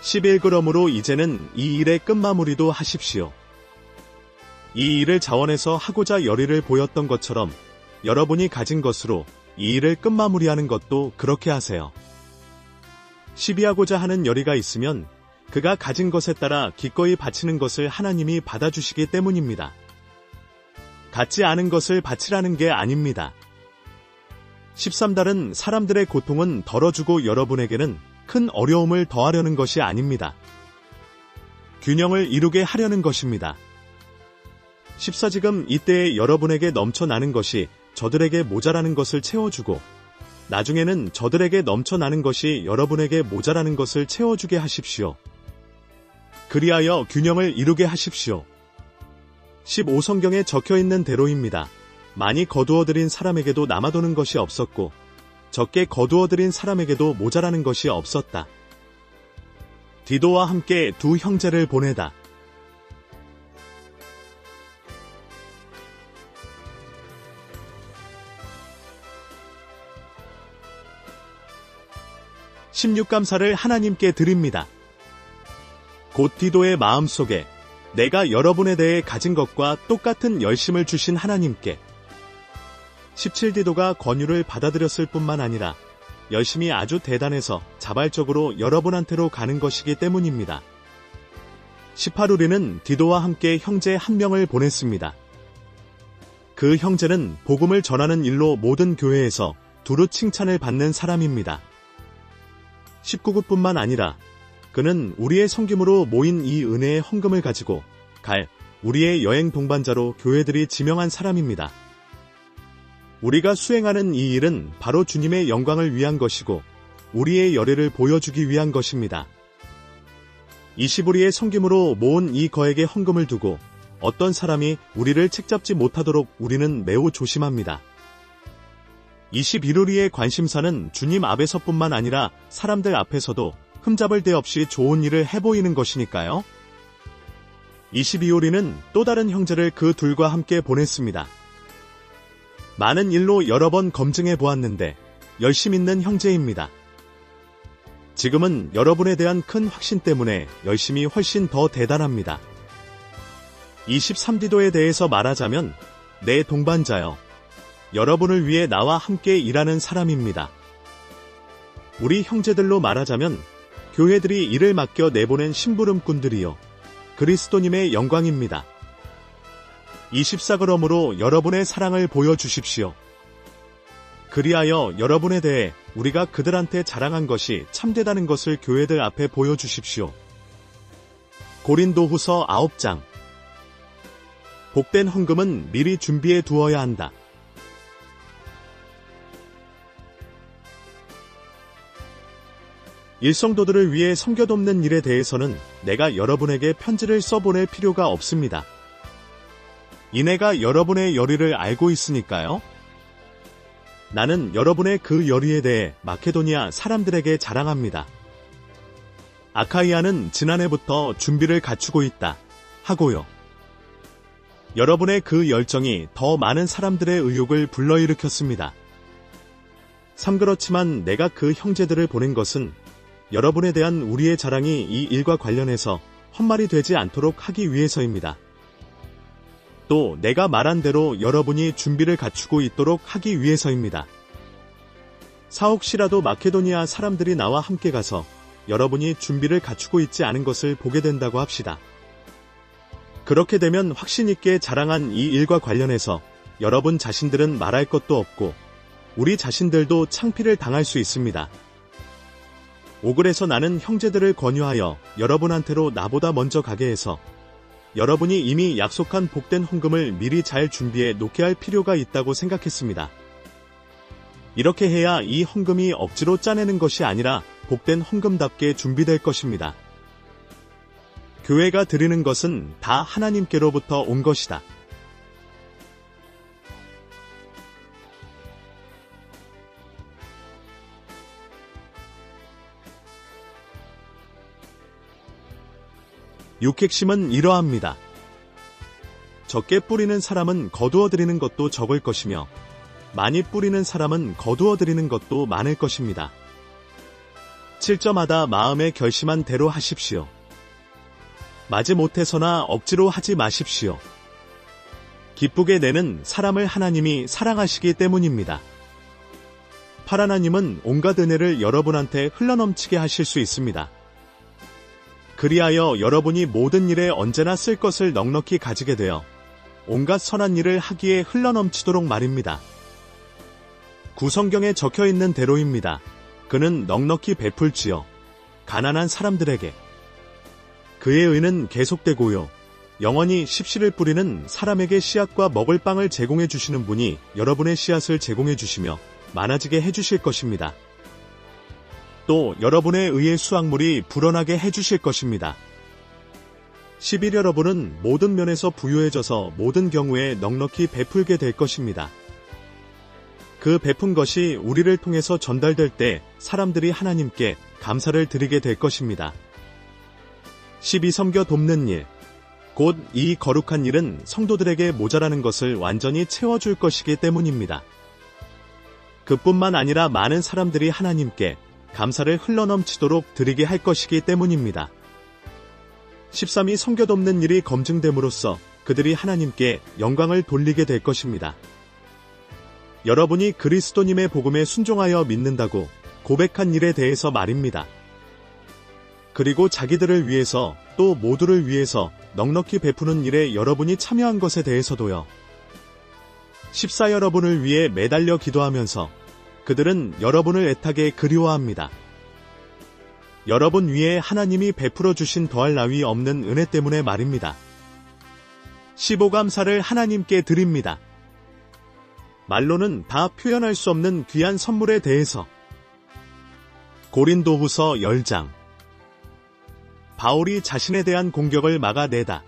11그러므로 이제는 이 일의 끝마무리도 하십시오. 이 일을 자원해서 하고자 열의를 보였던 것처럼 여러분이 가진 것으로 이 일을 끝마무리하는 것도 그렇게 하세요. 시비하고자 하는 열의가 있으면 그가 가진 것에 따라 기꺼이 바치는 것을 하나님이 받아주시기 때문입니다. 갖지 않은 것을 바치라는 게 아닙니다. 13달은 사람들의 고통은 덜어주고 여러분에게는 큰 어려움을 더하려는 것이 아닙니다. 균형을 이루게 하려는 것입니다. 14 지금 이때에 여러분에게 넘쳐나는 것이 저들에게 모자라는 것을 채워주고 나중에는 저들에게 넘쳐나는 것이 여러분에게 모자라는 것을 채워주게 하십시오. 그리하여 균형을 이루게 하십시오. 15 성경에 적혀있는 대로입니다. 많이 거두어들인 사람에게도 남아도는 것이 없었고 적게 거두어들인 사람에게도 모자라는 것이 없었다. 디도와 함께 두 형제를 보내다. 십육감사를 하나님께 드립니다. 곧 디도의 마음속에 내가 여러분에 대해 가진 것과 똑같은 열심을 주신 하나님께 17디도가 권유를 받아들였을 뿐만 아니라 열심이 아주 대단해서 자발적으로 여러분한테로 가는 것이기 때문입니다. 18 우리는 디도와 함께 형제 한 명을 보냈습니다. 그 형제는 복음을 전하는 일로 모든 교회에서 두루 칭찬을 받는 사람입니다. 19구뿐만 아니라 그는 우리의 섬김으로 모인 이 은혜의 헌금을 가지고 갈 우리의 여행 동반자로 교회들이 지명한 사람입니다. 우리가 수행하는 이 일은 바로 주님의 영광을 위한 것이고 우리의 열의를 보여주기 위한 것입니다. 20우리의 섬김으로 모은 이 거액의 헌금을 두고 어떤 사람이 우리를 책잡지 못하도록 우리는 매우 조심합니다. 21우리의 관심사는 주님 앞에서뿐만 아니라 사람들 앞에서도 흠잡을 데 없이 좋은 일을 해보이는 것이니까요. 22우리는 또 다른 형제를 그 둘과 함께 보냈습니다. 많은 일로 여러 번 검증해 보았는데 열심 있는 형제입니다. 지금은 여러분에 대한 큰 확신 때문에 열심이 훨씬 더 대단합니다. 23디도에 대해서 말하자면 내 동반자여, 여러분을 위해 나와 함께 일하는 사람입니다. 우리 형제들로 말하자면 교회들이 일을 맡겨 내보낸 심부름꾼들이요, 그리스도님의 영광입니다. 24그러므로 여러분의 사랑을 보여주십시오. 그리하여 여러분에 대해 우리가 그들한테 자랑한 것이 참되다는 것을 교회들 앞에 보여주십시오. 고린도후서 9장. 복된 헌금은 미리 준비해 두어야 한다. 일성도들을 위해 섬겨 돕는 일에 대해서는 내가 여러분에게 편지를 써보낼 필요가 없습니다. 이내가 여러분의 열의를 알고 있으니까요. 나는 여러분의 그 열의에 대해 마케도니아 사람들에게 자랑합니다. 아카이아는 지난해부터 준비를 갖추고 있다 하고요. 여러분의 그 열정이 더 많은 사람들의 의욕을 불러일으켰습니다. 참 그렇지만 내가 그 형제들을 보낸 것은 여러분에 대한 우리의 자랑이 이 일과 관련해서 헛말이 되지 않도록 하기 위해서입니다. 또 내가 말한 대로 여러분이 준비를 갖추고 있도록 하기 위해서입니다. 혹시라도 마케도니아 사람들이 나와 함께 가서 여러분이 준비를 갖추고 있지 않은 것을 보게 된다고 합시다. 그렇게 되면 확신 있게 자랑한 이 일과 관련해서 여러분 자신들은 말할 것도 없고 우리 자신들도 창피를 당할 수 있습니다. 그래서 나는 형제들을 권유하여 여러분한테로 나보다 먼저 가게 해서 여러분이 이미 약속한 복된 헌금을 미리 잘 준비해 놓게 할 필요가 있다고 생각했습니다. 이렇게 해야 이 헌금이 억지로 짜내는 것이 아니라 복된 헌금답게 준비될 것입니다. 교회가 드리는 것은 다 하나님께로부터 온 것이다. 육핵심은 이러합니다. 적게 뿌리는 사람은 거두어드리는 것도 적을 것이며 많이 뿌리는 사람은 거두어드리는 것도 많을 것입니다. 7점마다 마음에 결심한 대로 하십시오. 마지못해서나 억지로 하지 마십시오. 기쁘게 내는 사람을 하나님이 사랑하시기 때문입니다. 하나님은 온갖 은혜를 여러분한테 흘러넘치게 하실 수 있습니다. 그리하여 여러분이 모든 일에 언제나 쓸 것을 넉넉히 가지게 되어 온갖 선한 일을 하기에 흘러넘치도록 말입니다. 구성경에 적혀있는 대로입니다. 그는 넉넉히 베풀지요. 가난한 사람들에게. 그의 의는 계속되고요. 영원히 십시를 뿌리는 사람에게 씨앗과 먹을 빵을 제공해 주시는 분이 여러분의 씨앗을 제공해 주시며 많아지게 해주실 것입니다. 또 여러분의 의의 수확물이 불어나게 해주실 것입니다. 11 여러분은 모든 면에서 부유해져서 모든 경우에 넉넉히 베풀게 될 것입니다. 그 베푼 것이 우리를 통해서 전달될 때 사람들이 하나님께 감사를 드리게 될 것입니다. 12 섬겨 돕는 일. 곧 이 거룩한 일은 성도들에게 모자라는 것을 완전히 채워줄 것이기 때문입니다. 그뿐만 아니라 많은 사람들이 하나님께 감사를 흘러넘치도록 드리게 할 것이기 때문입니다. 13이 섬겨 돕는 일이 검증됨으로써 그들이 하나님께 영광을 돌리게 될 것입니다. 여러분이 그리스도님의 복음에 순종하여 믿는다고 고백한 일에 대해서 말입니다. 그리고 자기들을 위해서 또 모두를 위해서 넉넉히 베푸는 일에 여러분이 참여한 것에 대해서도요. 14 여러분을 위해 매달려 기도하면서 그들은 여러분을 애타게 그리워합니다. 여러분 위에 하나님이 베풀어 주신 더할 나위 없는 은혜 때문에 말입니다. 15 감사를 하나님께 드립니다. 말로는 다 표현할 수 없는 귀한 선물에 대해서. 고린도후서 10장. 바울이 자신에 대한 공격을 막아내다.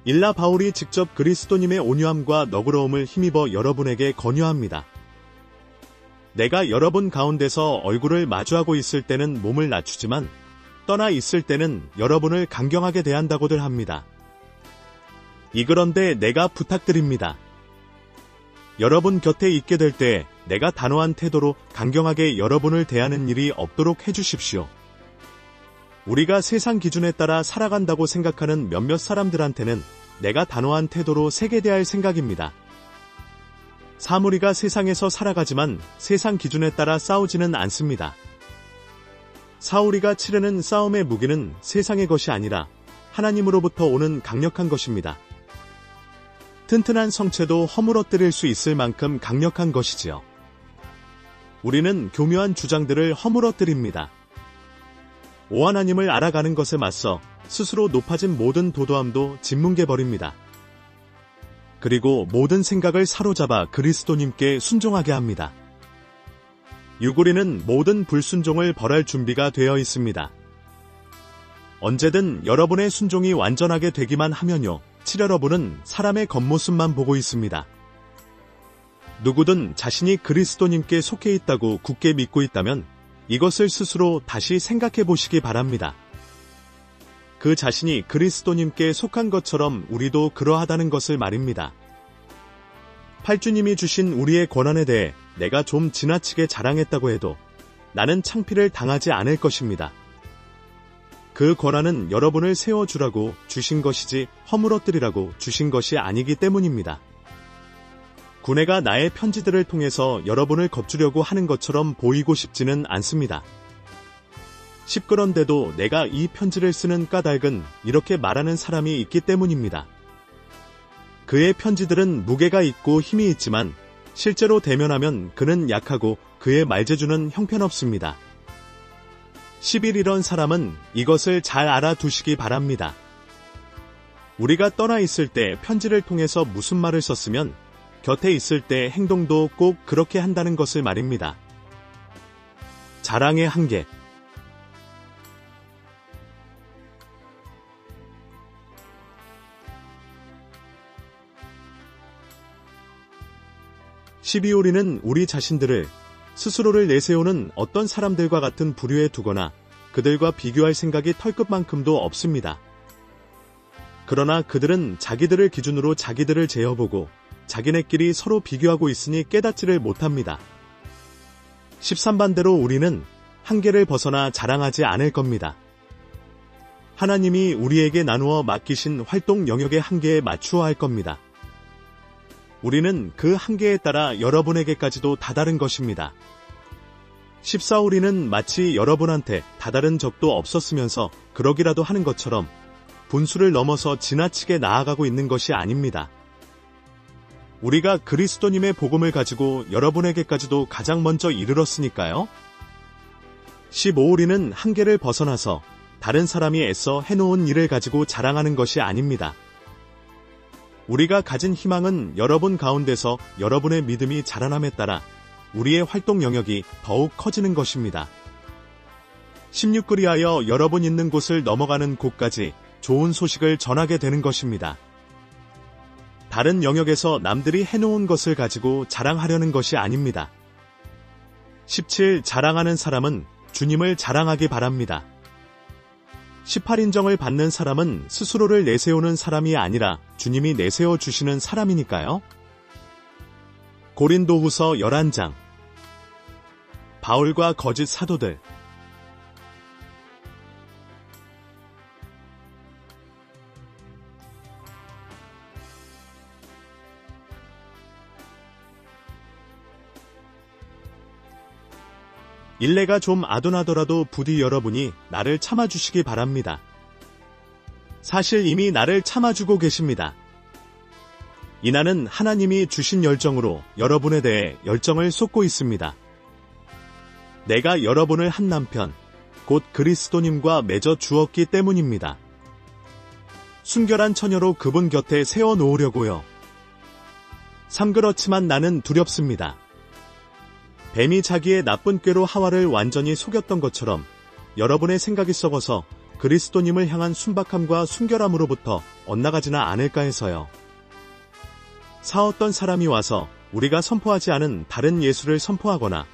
일라 바울이 직접 그리스도님의 온유함과 너그러움을 힘입어 여러분에게 권유합니다. 내가 여러분 가운데서 얼굴을 마주하고 있을 때는 몸을 낮추지만 떠나 있을 때는 여러분을 강경하게 대한다고들 합니다. 그런데 내가 부탁드립니다. 여러분 곁에 있게 될 때 내가 단호한 태도로 강경하게 여러분을 대하는 일이 없도록 해주십시오. 우리가 세상 기준에 따라 살아간다고 생각하는 몇몇 사람들한테는 내가 단호한 태도로 세게대할 생각입니다. 사무리가 세상에서 살아가지만 세상 기준에 따라 싸우지는 않습니다. 사우리가 치르는 싸움의 무기는 세상의 것이 아니라 하나님으로부터 오는 강력한 것입니다. 튼튼한 성체도 허물어뜨릴 수 있을 만큼 강력한 것이지요. 우리는 교묘한 주장들을 허물어뜨립니다. 오 하나님을 알아가는 것에 맞서 스스로 높아진 모든 도도함도 짓뭉개버립니다. 그리고 모든 생각을 사로잡아 그리스도님께 순종하게 합니다. 유구리는 모든 불순종을 벌할 준비가 되어 있습니다. 언제든 여러분의 순종이 완전하게 되기만 하면요, 칠여러분은 사람의 겉모습만 보고 있습니다. 누구든 자신이 그리스도님께 속해 있다고 굳게 믿고 있다면 이것을 스스로 다시 생각해 보시기 바랍니다. 그 자신이 그리스도님께 속한 것처럼 우리도 그러하다는 것을 말입니다. 팔주님이 주신 우리의 권한에 대해 내가 좀 지나치게 자랑했다고 해도 나는 창피를 당하지 않을 것입니다. 그 권한은 여러분을 세워주라고 주신 것이지 허물어뜨리라고 주신 것이 아니기 때문입니다. 구내가 나의 편지들을 통해서 여러분을 겁주려고 하는 것처럼 보이고 싶지는 않습니다. 시끄런데도 내가 이 편지를 쓰는 까닭은 이렇게 말하는 사람이 있기 때문입니다. 그의 편지들은 무게가 있고 힘이 있지만 실제로 대면하면 그는 약하고 그의 말재주는 형편없습니다. 11 사람은 이것을 잘 알아두시기 바랍니다. 우리가 떠나 있을 때 편지를 통해서 무슨 말을 썼으면 곁에 있을 때 행동도 꼭 그렇게 한다는 것을 말입니다. 자랑의 한계. 우리는 우리 자신들을 스스로를 내세우는 어떤 사람들과 같은 부류에 두거나 그들과 비교할 생각이 털끝만큼도 없습니다. 그러나 그들은 자기들을 기준으로 자기들을 재어보고 자기네끼리 서로 비교하고 있으니 깨닫지를 못합니다. 13반대로 우리는 한계를 벗어나 자랑하지 않을 겁니다. 하나님이 우리에게 나누어 맡기신 활동 영역의 한계에 맞추어 할 겁니다. 우리는 그 한계에 따라 여러분에게까지도 다다른 것입니다. 14 우리는 마치 여러분한테 다다른 적도 없었으면서 그러기라도 하는 것처럼 분수를 넘어서 지나치게 나아가고 있는 것이 아닙니다. 우리가 그리스도님의 복음을 가지고 여러분에게까지도 가장 먼저 이르렀으니까요. 15 우리는 한계를 벗어나서 다른 사람이 애써 해놓은 일을 가지고 자랑하는 것이 아닙니다. 우리가 가진 희망은 여러분 가운데서 여러분의 믿음이 자라남에 따라 우리의 활동 영역이 더욱 커지는 것입니다. 16 그리하여 여러분 있는 곳을 넘어가는 곳까지 좋은 소식을 전하게 되는 것입니다. 다른 영역에서 남들이 해놓은 것을 가지고 자랑하려는 것이 아닙니다. 17 자랑하는 사람은 주님을 자랑하기 바랍니다. 18 인정을 받는 사람은 스스로를 내세우는 사람이 아니라 주님이 내세워 주시는 사람이니까요. 고린도후서 11장. 바울과 거짓 사도들. 일례가 좀 아둔하더라도 부디 여러분이 나를 참아주시기 바랍니다. 사실 이미 나를 참아주고 계십니다. 이나는 하나님이 주신 열정으로 여러분에 대해 열정을 쏟고 있습니다. 내가 여러분을 한 남편, 곧 그리스도님과 맺어 주었기 때문입니다. 순결한 처녀로 그분 곁에 세워놓으려고요. 참 그렇지만 나는 두렵습니다. 뱀이 자기의 나쁜 꾀로 하와를 완전히 속였던 것처럼 여러분의 생각이 썩어서 그리스도님을 향한 순박함과 순결함으로부터 엇나가지는 않을까 해서요. 어떤 사람이 와서 우리가 선포하지 않은 다른 예수를 선포하거나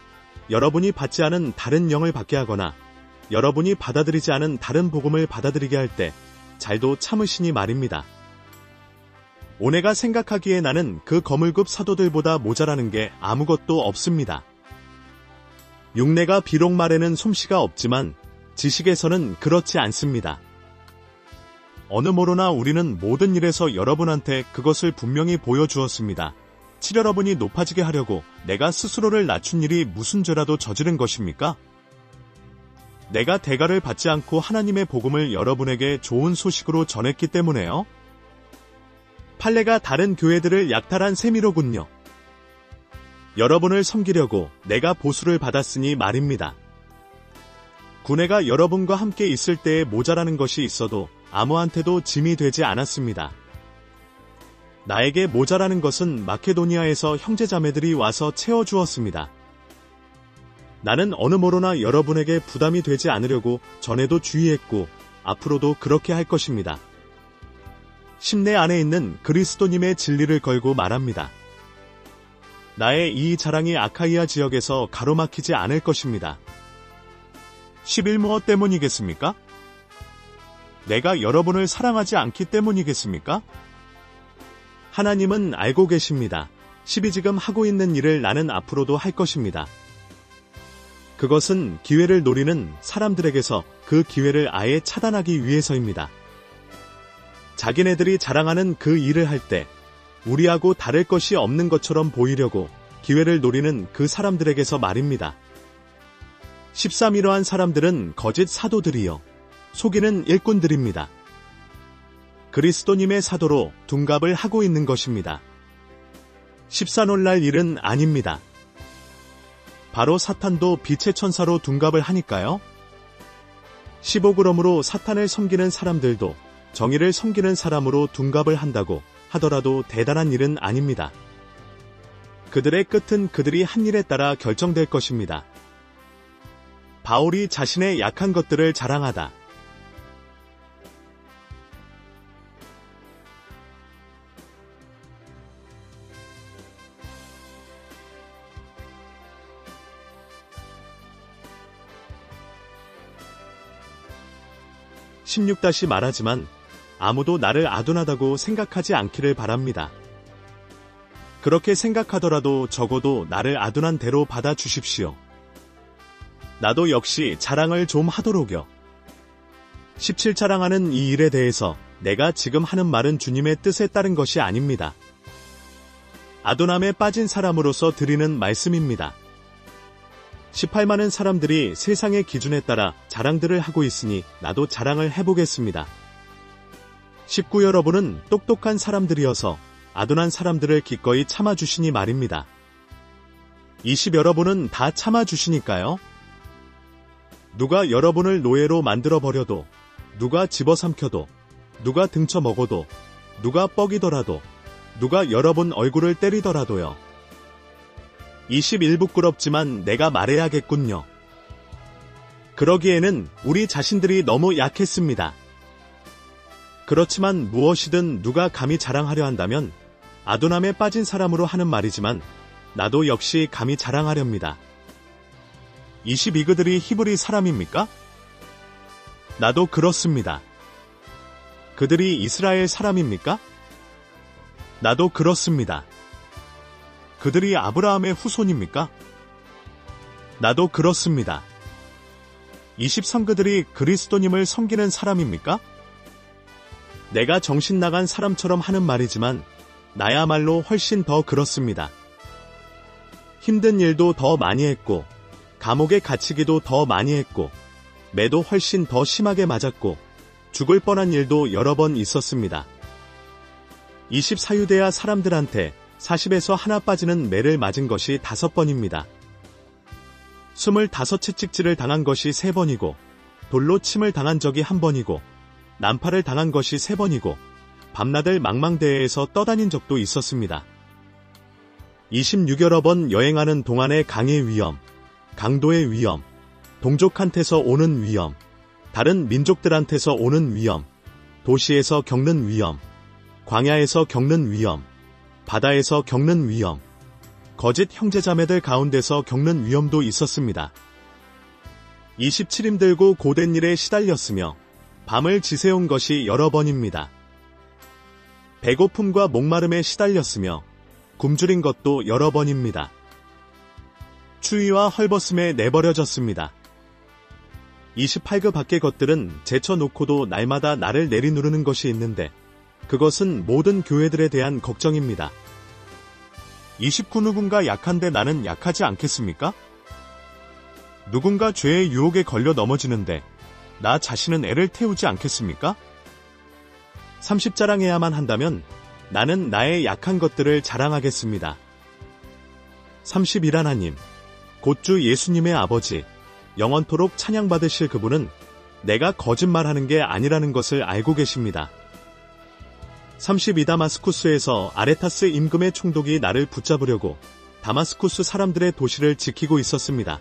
여러분이 받지 않은 다른 영을 받게 하거나 여러분이 받아들이지 않은 다른 복음을 받아들이게 할 때 잘도 참으시니 말입니다. 오네가 생각하기에 나는 그 거물급 사도들보다 모자라는 게 아무것도 없습니다. 육내가 비록 말에는 솜씨가 없지만 지식에서는 그렇지 않습니다. 어느 모로나 우리는 모든 일에서 여러분한테 그것을 분명히 보여주었습니다. 여러분이 높아지게 하려고 내가 스스로를 낮춘 일이 무슨 죄라도 저지른 것입니까? 내가 대가를 받지 않고 하나님의 복음을 여러분에게 좋은 소식으로 전했기 때문에요. 판례가 다른 교회들을 약탈한 셈이로군요. 여러분을 섬기려고 내가 보수를 받았으니 말입니다. 구내가 여러분과 함께 있을 때에 모자라는 것이 있어도 아무한테도 짐이 되지 않았습니다. 나에게 모자라는 것은 마케도니아에서 형제자매들이 와서 채워주었습니다. 나는 어느 모로나 여러분에게 부담이 되지 않으려고 전에도 주의했고 앞으로도 그렇게 할 것입니다. 심내 안에 있는 그리스도님의 진리를 걸고 말합니다. 나의 이 자랑이 아카이아 지역에서 가로막히지 않을 것입니다. 11무엇 때문이겠습니까? 내가 여러분을 사랑하지 않기 때문이겠습니까? 하나님은 알고 계십니다. 지금 하고 있는 일을 나는 앞으로도 할 것입니다. 그것은 기회를 노리는 사람들에게서 그 기회를 아예 차단하기 위해서입니다. 자기네들이 자랑하는 그 일을 할 때 우리하고 다를 것이 없는 것처럼 보이려고 기회를 노리는 그 사람들에게서 말입니다. 13. 이러한 사람들은 거짓 사도들이요 속이는 일꾼들입니다. 그리스도님의 사도로 둔갑을 하고 있는 것입니다. 14. 놀랄 일은 아닙니다. 바로 사탄도 빛의 천사로 둔갑을 하니까요. 15. 그러므로 사탄을 섬기는 사람들도 정의를 섬기는 사람으로 둔갑을 한다고 하더라도 대단한 일은 아닙니다. 그들의 끝은 그들이 한 일에 따라 결정될 것입니다. 바울이 자신의 약한 것들을 자랑하다. 말하지만 아무도 나를 아둔하다고 생각하지 않기를 바랍니다. 그렇게 생각하더라도 적어도 나를 아둔한 대로 받아주십시오. 나도 역시 자랑을 좀 하도록요. 17. 자랑하는 이 일에 대해서 내가 지금 하는 말은 주님의 뜻에 따른 것이 아닙니다. 아둔함에 빠진 사람으로서 드리는 말씀입니다. 18. 많은 사람들이 세상의 기준에 따라 자랑들을 하고 있으니 나도 자랑을 해보겠습니다. 19. 여러분은 똑똑한 사람들이어서 아둔한 사람들을 기꺼이 참아주시니 말입니다. 20. 여러분은 다 참아주시니까요. 누가 여러분을 노예로 만들어버려도, 누가 집어삼켜도, 누가 등쳐먹어도, 누가 뻐기더라도, 누가 여러분 얼굴을 때리더라도요. 21. 부끄럽지만 내가 말해야겠군요. 그러기에는 우리 자신들이 너무 약했습니다. 그렇지만 무엇이든 누가 감히 자랑하려 한다면 아둔함에 빠진 사람으로 하는 말이지만 나도 역시 감히 자랑하렵니다. 22. 그들이 히브리 사람입니까? 나도 그렇습니다. 그들이 이스라엘 사람입니까? 나도 그렇습니다. 그들이 아브라함의 후손입니까? 나도 그렇습니다. 23. 그들이 그리스도님을 섬기는 사람입니까? 내가 정신 나간 사람처럼 하는 말이지만 나야말로 훨씬 더 그렇습니다. 힘든 일도 더 많이 했고 감옥에 갇히기도 더 많이 했고 매도 훨씬 더 심하게 맞았고 죽을 뻔한 일도 여러 번 있었습니다. 24. 유대야 사람들한테 40에서 하나 빠지는 매를 맞은 것이 5번입니다. 25채 찍질을 당한 것이 3번이고 돌로 침을 당한 적이 1번이고 난파를 당한 것이 3번이고 밤낮을 망망대해에서 떠다닌 적도 있었습니다. 26여러 번 여행하는 동안의 강의 위험, 강도의 위험, 동족한테서 오는 위험, 다른 민족들한테서 오는 위험, 도시에서 겪는 위험, 광야에서 겪는 위험, 바다에서 겪는 위험, 거짓 형제자매들 가운데서 겪는 위험도 있었습니다. 27힘 들고 고된 일에 시달렸으며 밤을 지새운 것이 여러 번입니다. 배고픔과 목마름에 시달렸으며 굶주린 것도 여러 번입니다. 추위와 헐벗음에 내버려졌습니다. 28그 밖의 것들은 제쳐놓고도 날마다 나를 내리누르는 것이 있는데 그것은 모든 교회들에 대한 걱정입니다. 29 누군가 약한데 나는 약하지 않겠습니까? 누군가 죄의 유혹에 걸려 넘어지는데 나 자신은 애를 태우지 않겠습니까? 30 자랑해야만 한다면 나는 나의 약한 것들을 자랑하겠습니다. 31 하나님, 곧 주 예수님의 아버지, 영원토록 찬양받으실 그분은 내가 거짓말하는 게 아니라는 것을 알고 계십니다. 32 다마스쿠스에서 아레타스 임금의 총독이 나를 붙잡으려고 다마스쿠스 사람들의 도시를 지키고 있었습니다.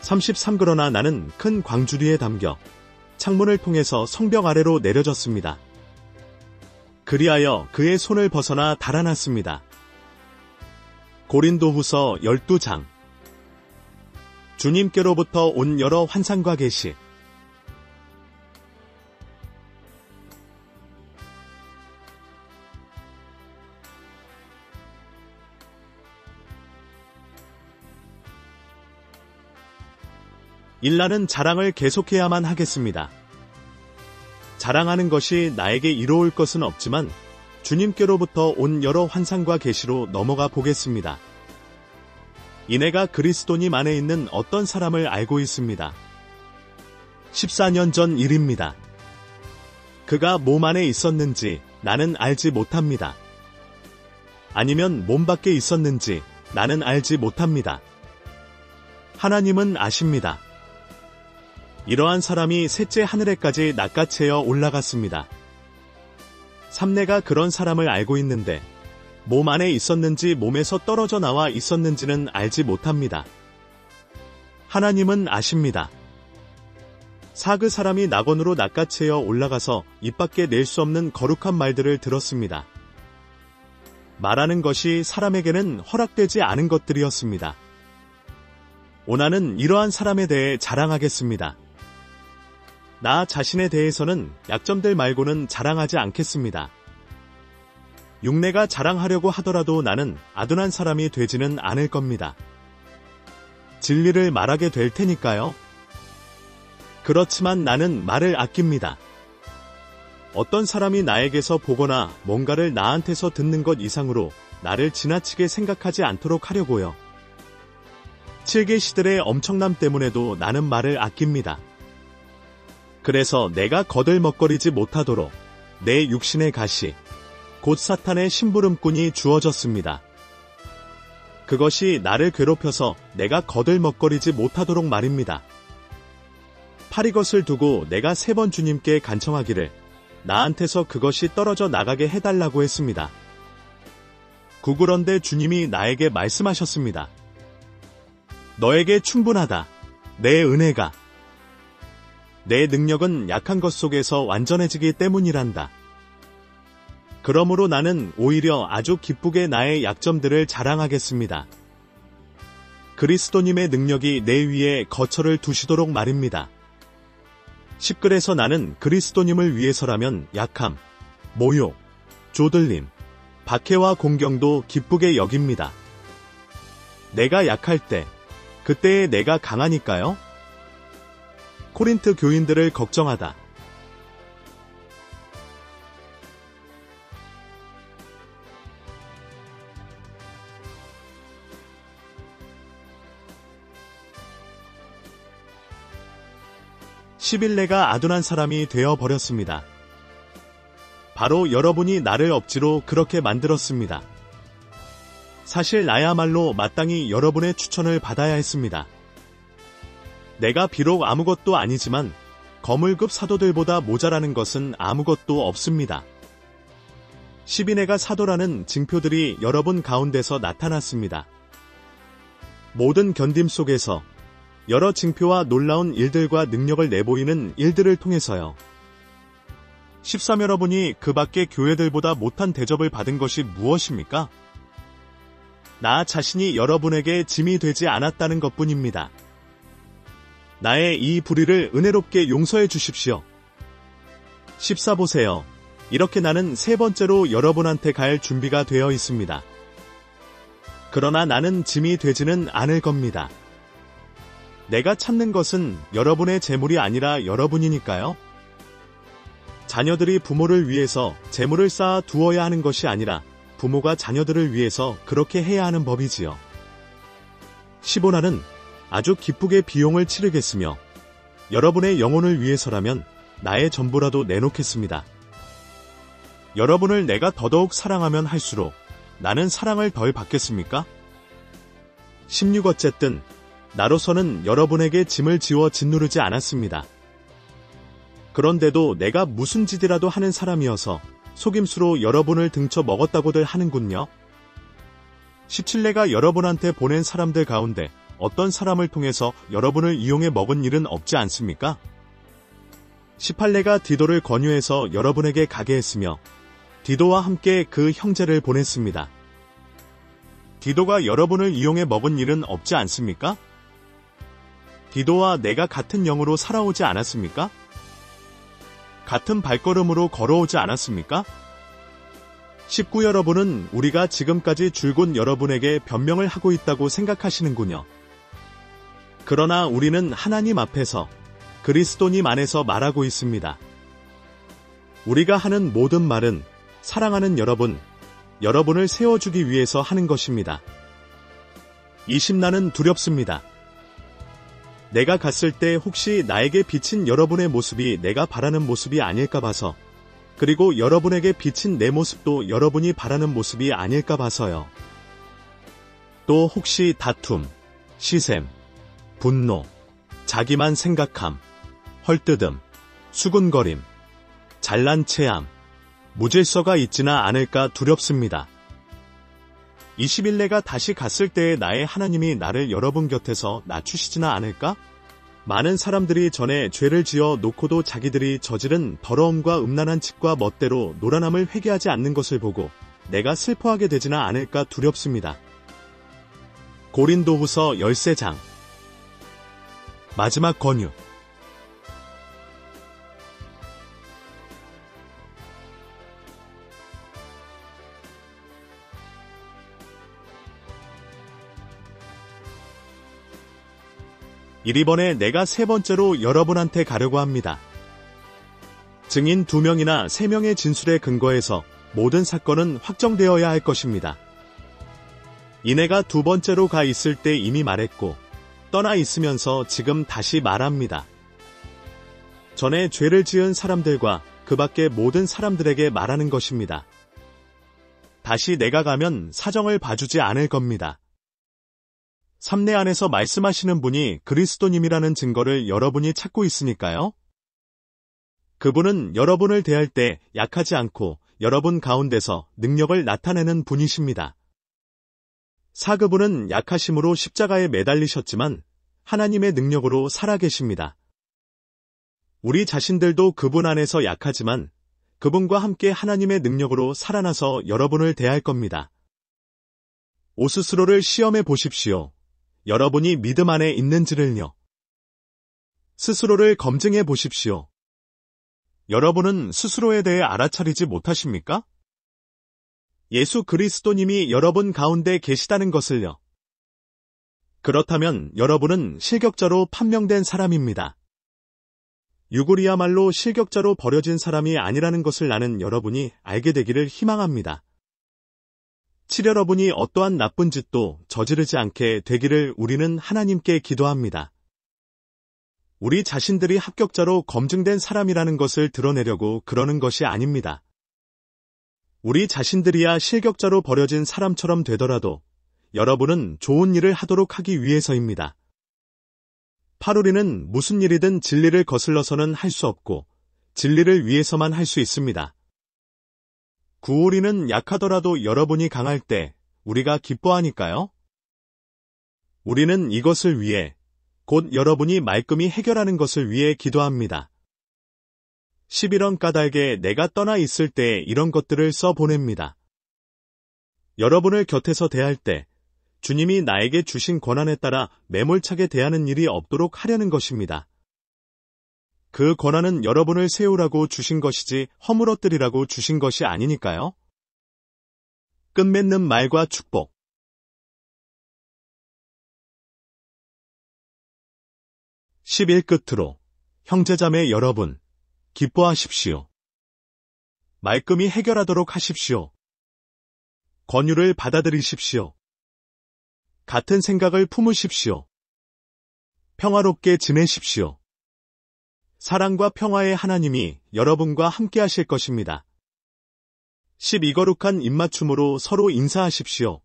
33 그러나 나는 큰 광주리에 담겨 창문을 통해서 성벽 아래로 내려졌습니다. 그리하여 그의 손을 벗어나 달아났습니다. 고린도후서 12장. 주님께로부터 온 여러 환상과 계시. 일날은 자랑을 계속해야만 하겠습니다. 자랑하는 것이 나에게 이로울 것은 없지만 주님께로부터 온 여러 환상과 계시로 넘어가 보겠습니다. 이내가 그리스도님 안에 있는 어떤 사람을 알고 있습니다. 14년 전 일입니다. 그가 몸 안에 있었는지 나는 알지 못합니다. 아니면 몸 밖에 있었는지 나는 알지 못합니다. 하나님은 아십니다. 이러한 사람이 셋째 하늘에까지 낚아채어 올라갔습니다. 삼내가 그런 사람을 알고 있는데 몸 안에 있었는지 몸에서 떨어져 나와 있었는지는 알지 못합니다. 하나님은 아십니다. 사 그 사람이 낙원으로 낚아채어 올라가서 입 밖에 낼 수 없는 거룩한 말들을 들었습니다. 말하는 것이 사람에게는 허락되지 않은 것들이었습니다. 오나는 이러한 사람에 대해 자랑하겠습니다. 나 자신에 대해서는 약점들 말고는 자랑하지 않겠습니다. 육내가 자랑하려고 하더라도 나는 아둔한 사람이 되지는 않을 겁니다. 진리를 말하게 될 테니까요. 그렇지만 나는 말을 아낍니다. 어떤 사람이 나에게서 보거나 뭔가를 나한테서 듣는 것 이상으로 나를 지나치게 생각하지 않도록 하려고요. 7개 시들의 엄청남 때문에도 나는 말을 아낍니다. 그래서 내가 거들먹거리지 못하도록 내 육신의 가시, 곧 사탄의 심부름꾼이 주어졌습니다. 그것이 나를 괴롭혀서 내가 거들먹거리지 못하도록 말입니다. 파리것을 두고 내가 3번 주님께 간청하기를 나한테서 그것이 떨어져 나가게 해달라고 했습니다. 구그런데 주님이 나에게 말씀하셨습니다. 너에게 충분하다. 내 은혜가. 내 능력은 약한 것 속에서 완전해지기 때문이란다. 그러므로 나는 오히려 아주 기쁘게 나의 약점들을 자랑하겠습니다. 그리스도님의 능력이 내 위에 거처를 두시도록 말입니다. 10글에서 나는 그리스도님을 위해서라면 약함, 모욕, 조들림, 박해와 공경도 기쁘게 여깁니다. 내가 약할 때, 그때에 내가 강하니까요. 코린트 교인들을 걱정하다. (11내가) 아둔한 사람이 되어버렸습니다. 바로 여러분이 나를 억지로 그렇게 만들었습니다. 사실 나야말로 마땅히 여러분의 추천을 받아야 했습니다. 내가 비록 아무것도 아니지만 거물급 사도들보다 모자라는 것은 아무것도 없습니다. 12내가 사도라는 징표들이 여러분 가운데서 나타났습니다. 모든 견딤 속에서 여러 징표와 놀라운 일들과 능력을 내보이는 일들을 통해서요. 13 여러분이 그 밖의 교회들보다 못한 대접을 받은 것이 무엇입니까? 나 자신이 여러분에게 짐이 되지 않았다는 것뿐입니다. 나의 이 불의를 은혜롭게 용서해 주십시오. 14 보세요. 이렇게 나는 세 번째로 여러분한테 갈 준비가 되어 있습니다. 그러나 나는 짐이 되지는 않을 겁니다. 내가 찾는 것은 여러분의 재물이 아니라 여러분이니까요. 자녀들이 부모를 위해서 재물을 쌓아 두어야 하는 것이 아니라 부모가 자녀들을 위해서 그렇게 해야 하는 법이지요. 15나는 아주 기쁘게 비용을 치르겠으며 여러분의 영혼을 위해서라면 나의 전부라도 내놓겠습니다. 여러분을 내가 더더욱 사랑하면 할수록 나는 사랑을 덜 받겠습니까? 16 어쨌든 나로서는 여러분에게 짐을 지워 짓누르지 않았습니다. 그런데도 내가 무슨 짓이라도 하는 사람이어서 속임수로 여러분을 등쳐 먹었다고들 하는군요. 17내가 여러분한테 보낸 사람들 가운데 어떤 사람을 통해서 여러분을 이용해 먹은 일은 없지 않습니까? 18내가 디도를 권유해서 여러분에게 가게 했으며 디도와 함께 그 형제를 보냈습니다. 디도가 여러분을 이용해 먹은 일은 없지 않습니까? 디도와 내가 같은 영으로 살아오지 않았습니까? 같은 발걸음으로 걸어오지 않았습니까? 19 여러분은 우리가 지금까지 줄곧 여러분에게 변명을 하고 있다고 생각하시는군요. 그러나 우리는 하나님 앞에서 그리스도님 안에서 말하고 있습니다. 우리가 하는 모든 말은 사랑하는 여러분을 세워주기 위해서 하는 것입니다. 20 나는 두렵습니다. 내가 갔을 때 혹시 나에게 비친 여러분의 모습이 내가 바라는 모습이 아닐까 봐서, 그리고 여러분에게 비친 내 모습도 여러분이 바라는 모습이 아닐까 봐서요. 또 혹시 다툼, 시샘, 분노, 자기만 생각함, 헐뜯음, 수군거림, 잘난 체함, 무질서가 있지나 않을까 두렵습니다. 21내가 다시 갔을 때에 나의 하나님이 나를 여러분 곁에서 낮추시지나 않을까? 많은 사람들이 전에 죄를 지어 놓고도 자기들이 저지른 더러움과 음란한 짓과 멋대로 노란함을 회개하지 않는 것을 보고 내가 슬퍼하게 되지나 않을까 두렵습니다. 고린도후서 13장 마지막 권유. 이번에 내가 세 번째로 여러분한테 가려고 합니다. 증인 2명이나 3명의 진술에 근거해서 모든 사건은 확정되어야 할 것입니다. 이내가 두 번째로 가 있을 때 이미 말했고 떠나 있으면서 지금 다시 말합니다. 전에 죄를 지은 사람들과 그 밖의 모든 사람들에게 말하는 것입니다. 다시 내가 가면 사정을 봐주지 않을 겁니다. 삼내 안에서 말씀하시는 분이 그리스도님이라는 증거를 여러분이 찾고 있으니까요. 그분은 여러분을 대할 때 약하지 않고 여러분 가운데서 능력을 나타내는 분이십니다. 그분은 약하심으로 십자가에 매달리셨지만 하나님의 능력으로 살아계십니다. 우리 자신들도 그분 안에서 약하지만 그분과 함께 하나님의 능력으로 살아나서 여러분을 대할 겁니다. 오스스로를 시험해 보십시오. 여러분이 믿음 안에 있는지를요. 스스로를 검증해 보십시오. 여러분은 스스로에 대해 알아차리지 못하십니까? 예수 그리스도님이 여러분 가운데 계시다는 것을요. 그렇다면 여러분은 실격자로 판명된 사람입니다. 유골이야말로 실격자로 버려진 사람이 아니라는 것을 나는 여러분이 알게 되기를 희망합니다. 여러분이 어떠한 나쁜 짓도 저지르지 않게 되기를 우리는 하나님께 기도합니다. 우리 자신들이 합격자로 검증된 사람이라는 것을 드러내려고 그러는 것이 아닙니다. 우리 자신들이야 실격자로 버려진 사람처럼 되더라도 여러분은 좋은 일을 하도록 하기 위해서입니다. 8월에는 무슨 일이든 진리를 거슬러서는 할 수 없고 진리를 위해서만 할 수 있습니다. 9월에는 약하더라도 여러분이 강할 때 우리가 기뻐하니까요. 우리는 이것을 위해, 곧 여러분이 말끔히 해결하는 것을 위해 기도합니다. 11원 까닭에 내가 떠나 있을 때 이런 것들을 써보냅니다. 여러분을 곁에서 대할 때 주님이 나에게 주신 권한에 따라 매몰차게 대하는 일이 없도록 하려는 것입니다. 그 권한은 여러분을 세우라고 주신 것이지 허물어뜨리라고 주신 것이 아니니까요. 끝맺는 말과 축복. (10일) 끝으로 형제자매 여러분, 기뻐하십시오. 말끔히 해결하도록 하십시오. 권유를 받아들이십시오. 같은 생각을 품으십시오. 평화롭게 지내십시오. 사랑과 평화의 하나님이 여러분과 함께 하실 것입니다. 12 거룩한 입맞춤으로 서로 인사하십시오.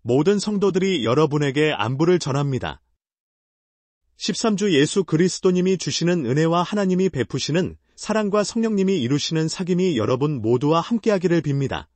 모든 성도들이 여러분에게 안부를 전합니다. 13주 예수 그리스도님이 주시는 은혜와 하나님이 베푸시는 사랑과 성령님이 이루시는 사귐이 여러분 모두와 함께하기를 빕니다.